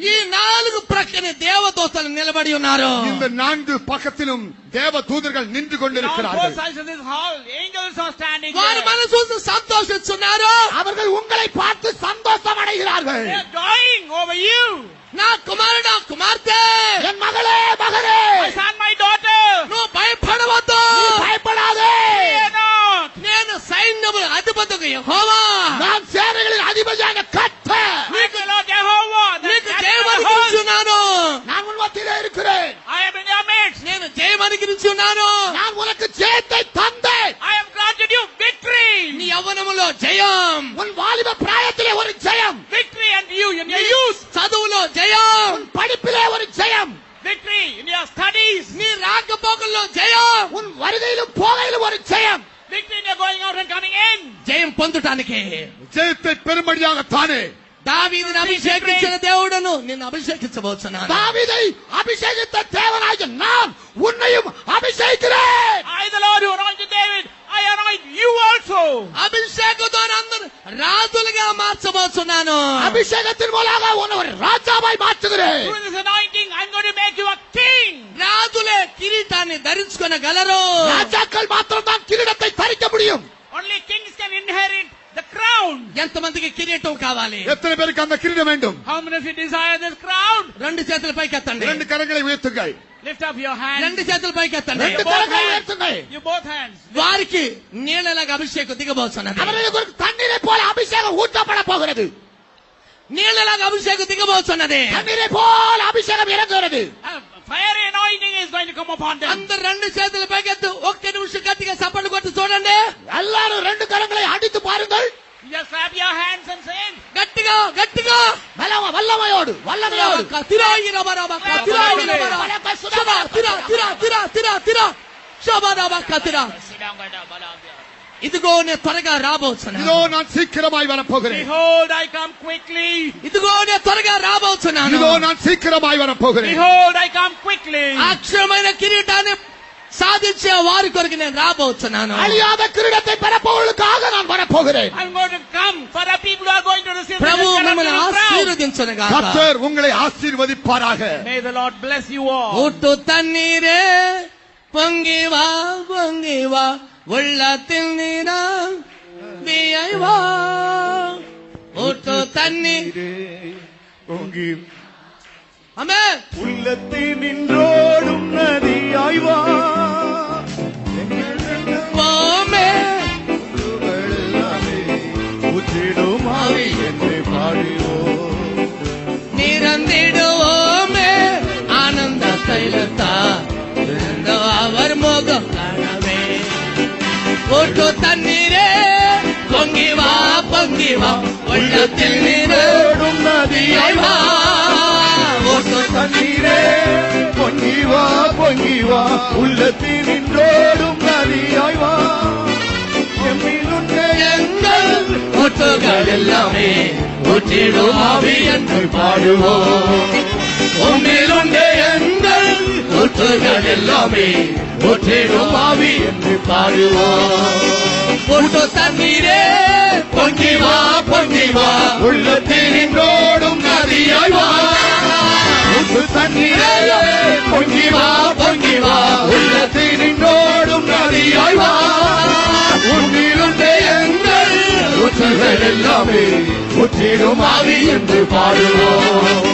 ఈ నాలుగు ప్రక్కనే దేవదూతలు నిలబడి ఉన్నారు. இந்த 4 பக்கத்திலும் தேவ தூதர்கள் நின்று On both கொண்டிருக்கிறார்கள். sides of this hall, angels are standing వారు there. మనసు చూసి సంతోషిస్తున్నారు. அவர்கள் உங்களை பார்த்து சந்தோஷம் அடைகிறார்கள். They are joying over you. నా కుమారుడు కుమార్తె, என் மகளே மகனே, My son, my daughter. నువ్వు భయపడవద్దు. நீ பயப்படாதே. Fear not. నేను సైన్యముల అధిపతికి యెహోవా, நான் சேனைகளின் அதிபதியான கர்த்தர். I am the Lord Jehovah, the నీకు captain of the జయమనికించున్నాను. நான் உன் மத்தியிலே இருக்கிறேன். host. I am in your midst. నేను జయమనికించున్నాను. நான் உனக்கு ஜெயத்தை தந்தேன். I have granted you victory. నీ యవ్వనములో జయం, உன் வாலிப பிராயத்திலே ஒரு ஜெயம். Victory unto you in your youth. చదువులో జయం, உன் படிப்பிலே ஒரு ஜெயம். Victory in your studies. నీ రాకపోకల్లో జయం. உன் வருகையிலும் போகையிலும் ஒரு ஜெயம். Victory in your going out and coming in. జయం పొందుటానికి ஜெயத்தை பெரும்படியாகத்தானே దావీదుని అభిషేకించిన దేవుడను నిన్ను అభిషేకించబోతున్నాను. தாவீதை அபிஷேகித்த தேவனாகிய நான் உன்னையும் அபிஷேகிக்கிறேன். I, the Lord who anointed David, I anoint you also. అభిషేకంతో అందరూ రాజులుగా మార్చబోతున్నాను. அபிஷேகத்தின் மூலமாக உன்னை ஒரு ராஜாவாய் மாற்றுகிறேன். Through this anointing, I'm going to make you a king. రాజులే కిరీటాన్ని ధరించుకొనగలరు. ராஜாக்கள் மாத்திரம்தான் கிரீடத்தை தரிக்க முடியும். Only kings can inherit the crown. ఎంతమందికి కిరీటం కావాలి? எத்தனை பேருக்கு அந்த கிரீடம் வேண்டும்? How many of you desire this crown? రెండు చేతుల పైకి ఎత్తండి. 2 கரங்களை உயர்த்துங்கள். Lift up your hands. రెండు చేతుల పైకి ఎత్తండి. 2 கரங்களை உயர்த்துங்கள். You both hands. వారికి నీళ్ళలాగా అభిషేకం దిగబోతున్నది. அவர்களுக்கு தண்ணீரை போல அபிஷேகம் ஊற்றப்பட போகிறது. నీళ్ళలాగా అభిషేకం దిగబోతున్నది. தண்ணீரை போல அபிஷேகம் இறங்குகிறது. Fiery anointing is going to come upon them. అందరు రెండు చేతుల పైకి ఎత్తు. ఒక్క నిమిషం గట్టిగా చప్పట్లు కొట్టి చూడండి. எல்லாரும் 2 கரங்களை அடித்து பாருங்கள். Just clap your hands and say, గట్టిగా గట్టిగా வல்லமையோடு வல்லமையோடு తిరాయి రబరబ తిరాయి రబరబ శబా తిరా తిరా తిరా తిరా తిరా శబరబ కతిరా. ఇదిగో నేను త్వరగా రాబోతున్నాను. இதோ நான் சீக்கிரமாய் வரப்போகிறேன். behold, I come quickly. ఇదిగో నేను త్వరగా రాబోతున్నాను. இதோ நான் சீக்கிரமாய் வரப்போகிறேன். Behold, I come quickly. అక్షరమైన కిరీటాన్ని సాధించే వారి కొరకు నేను రాబోతున్నాను. அழியாத கிரீடத்தை பெறப்போவர்களுக்காக நான் வரப்போகிறேன். I'm going to come for the people who are going to receive Prabhu the మిమ్మల్ని crown. ఆశీర్వదించునుగాక. கர்த்தர் உங்களை ஆசீர்வதிப்பாராக. May the Lord bless you all. ஊட்டு தண்ணீரே பொங்கி வா பொங்கி வா உள்ளத்தில் நீரா வியை வா. ஊட்டு தண்ணீர் பொங்கி ஆமென். உள்ளத்தில் நின்றோடும் நதியாய் வா போமே எல்லாமே ஊற்றிடும் ஊற்று தண்ணீரே பொங்கி வா உள்ளத்தில் நீரோடும் நதியாய் வா. ஊற்று தண்ணீரே பொங்கி வா உள்ளத்தில் நின்றோடும் நதியாய் வா. எம்மிலுள்ள எங்கள் ஊற்றுகள் எல்லாமே ஊற்றிடும் ஆவி என்று பாடுவோம். உம்மிலுள்ள எங்கள் ஊற்றுகள் எல்லாமே ஊற்றிடும் ஆவி என்று பாடுவோம். ஊற்று தண்ணீரே பொங்கி வா உள்ளத்தில் நின்றோடும் நதியாய் வா. ஊற்று தண்ணீரே பொங்கி வா உள்ளத்தில் நின்றோடும் நதியாய் வா. உன்னிலுள்ள எங்கள் ஊற்றுகள் எல்லாமே ஊற்றிடும் ஆவி என்று பாடுவோம்.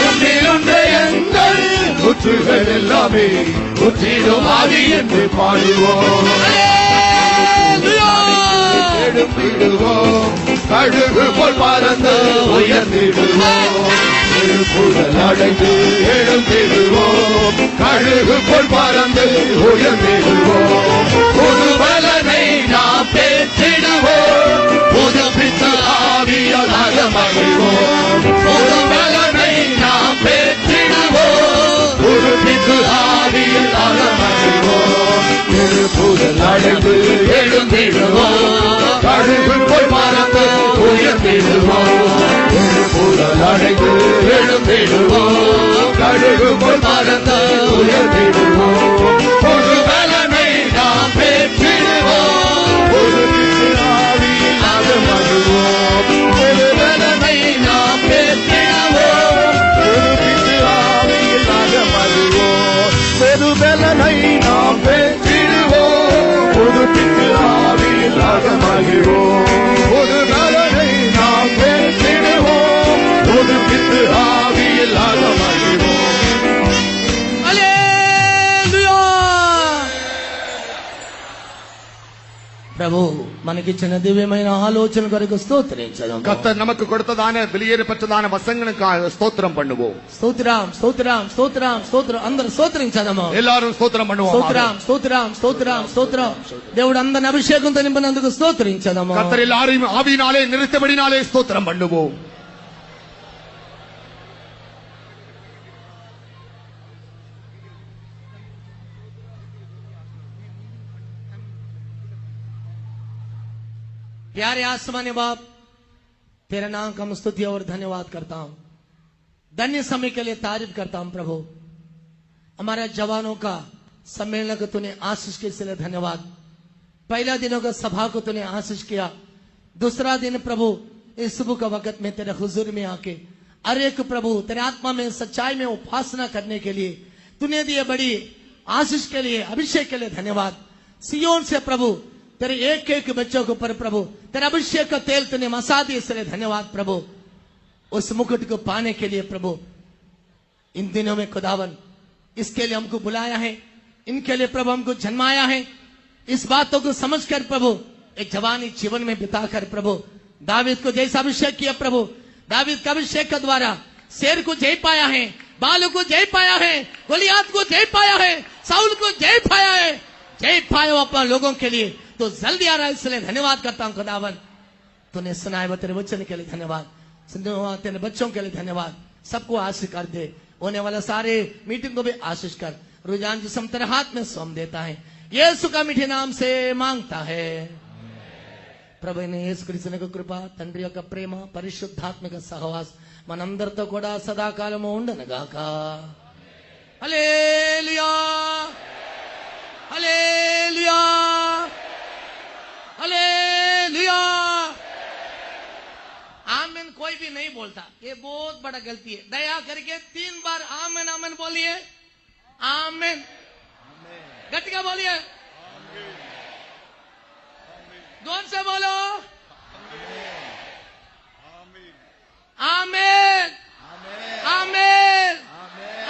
உன்னிலுள்ள எங்கள் ஊற்றுகள் எல்லாமே ஊற்றிடும் ஆவி என்று பாடுவோம். எழும்பிடுவோம், கழுகு போல் பறந்து உயர்ந்திடுவோம். எழுப்புதல் அடைந்து எழுந்திடுவோம், கழுகு போல் பறந்து உயர்ந்திடுவோம். புது பலனை நாம் பெற்றிடுவோம், புதுப்பித்த ஆவியால் மகிழ்வோம். புது பலனை நாம் பெற்றிடுவோம், புதுப்பித்த ஆவியால் மகிழ்வோம். எழுப்புதல் அடைந்து எழுந்திடுவோம், கழுகு போல் பறந்து உயர்ந்திடுவோம். எழுப்புதல் அடைந்து எழுந்திடுவோம், கழுகு போல் பறந்து உயர்ந்திடுவோம். புது பலனை நாம் பெற்றிடுவோம், புதுப்பித்த ஆவியால் மகிழ்வோம். புது பலனை நாம் பெற்றிடுவோம், புதுப்பித்த ஆவியால் மகிழ்வோம். புது பலனை நாம் பெற்றிடுவோம், புதுப்பித்த ஆவியால் மகிழ்வோம். புது பலனை நாம் பெற்றிடுவோம், புதுப்பித்த ஆவியால் மகிழ்வோம். హల్లెలూయా. ప్రభు మనకిచ్చిన దివ్యమైన ఆలోచన కొరకు స్తోత్రించడం. கர்த்தர் நமக்கு கொடுத்ததான வெளியேறப்பட்டதான வசங்களுக்காக ஸ்தோத்திரம் பண்ணுவோம். స్తోత్రం స్తోత్రం స్తోత్రం స్తోత్రం అందరూ స్తోత్రించదము. எல்லாரும் ஸ்தோத்திரம் பண்ணுவோம். స్తోత్రం స్తోత్రం స్తోత్రం స్తోత్రం. దేవుడు అందరిని అభిషేకంతో నింపినందుకు స్తోత్రించదము. கர்த்தர் எல்லாரையும் ஆவியினாலே நிறுத்தபடினாலே ஸ்தோத்திரம் பண்ணுவோம். प्यारे आसमानी बाप, तेरे नाम का मैं स्तुति और धन्यवाद करता हूँ. धन्य समय के लिए तारीफ करता हूँ प्रभु. हमारे जवानों का सम्मेलन को तूने आशीष के लिए धन्यवाद. पहला दिनों का सभा को तूने आशीष किया. दूसरा दिन प्रभु इस सुबह का वक्त में तेरे हुजूर में आके हर एक प्रभु तेरे आत्मा में सच्चाई में उपासना करने के लिए तूने दिए बड़ी आशीष के लिए अभिषेक के लिए धन्यवाद. सियोन से प्रभु तेरे एक एक बच्चों के ऊपर प्रभु तेरे अभिषेक का तेल तूने मसा दिए, इसलिए धन्यवाद प्रभु. उस मुकुट को पाने के लिए प्रभु इन दिनों में खुदावन इसके लिए हमको बुलाया है, इनके लिए प्रभु हमको जन्माया है. इस बातों को समझकर प्रभु एक जवानी जीवन में बिताकर प्रभु दावीद को जैसा अभिषेक किया प्रभु, दावीद का अभिषेक के द्वारा शेर को जय पाया है, बालू को जय पाया है, गोलियात को जय पाया है, साउल को जय पाया है. जय पाया अपने लोगों के लिए तो जल्दी आ रहा है, इसलिए धन्यवाद करता हूं खुदावन. तूने सुनाए वो तेरे वचन के लिए धन्यवाद, तेरे बच्चों के लिए धन्यवाद. सबको आशीष कर दे, होने वाला सारे मीटिंग को भी आशीष कर. रुझान जिसम तेरे हाथ में सौंप देता है, यीशु का मीठे नाम से मांगता है. ప్రభు యేసుక్రీస్తు యొక్క కృప, తండ్రి యొక్క ప్రేమ, పరిశుద్ధాత్మక సహవాస మనందరితో కూడా సదాకాలము ఉండనుగాక. హల్లెలూయా హల్లెలూయా హల్లెలూయా. आमेन कोई भी नहीं बोलता, ये बहुत बड़ा गलती है. दया करके 3 बार आमेन आमेन बोलिए. आमेन गट्टिगा बोलिए, जोर से बोलो. आमेन आमेन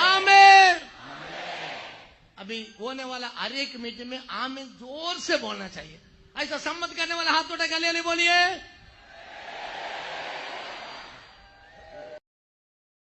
आमेन. अभी होने वाला हर एक मीटिंग में आमेन जोर से बोलना चाहिए. ऐसा सम्मत करने वाला हाथ उठा के ले बोलिए.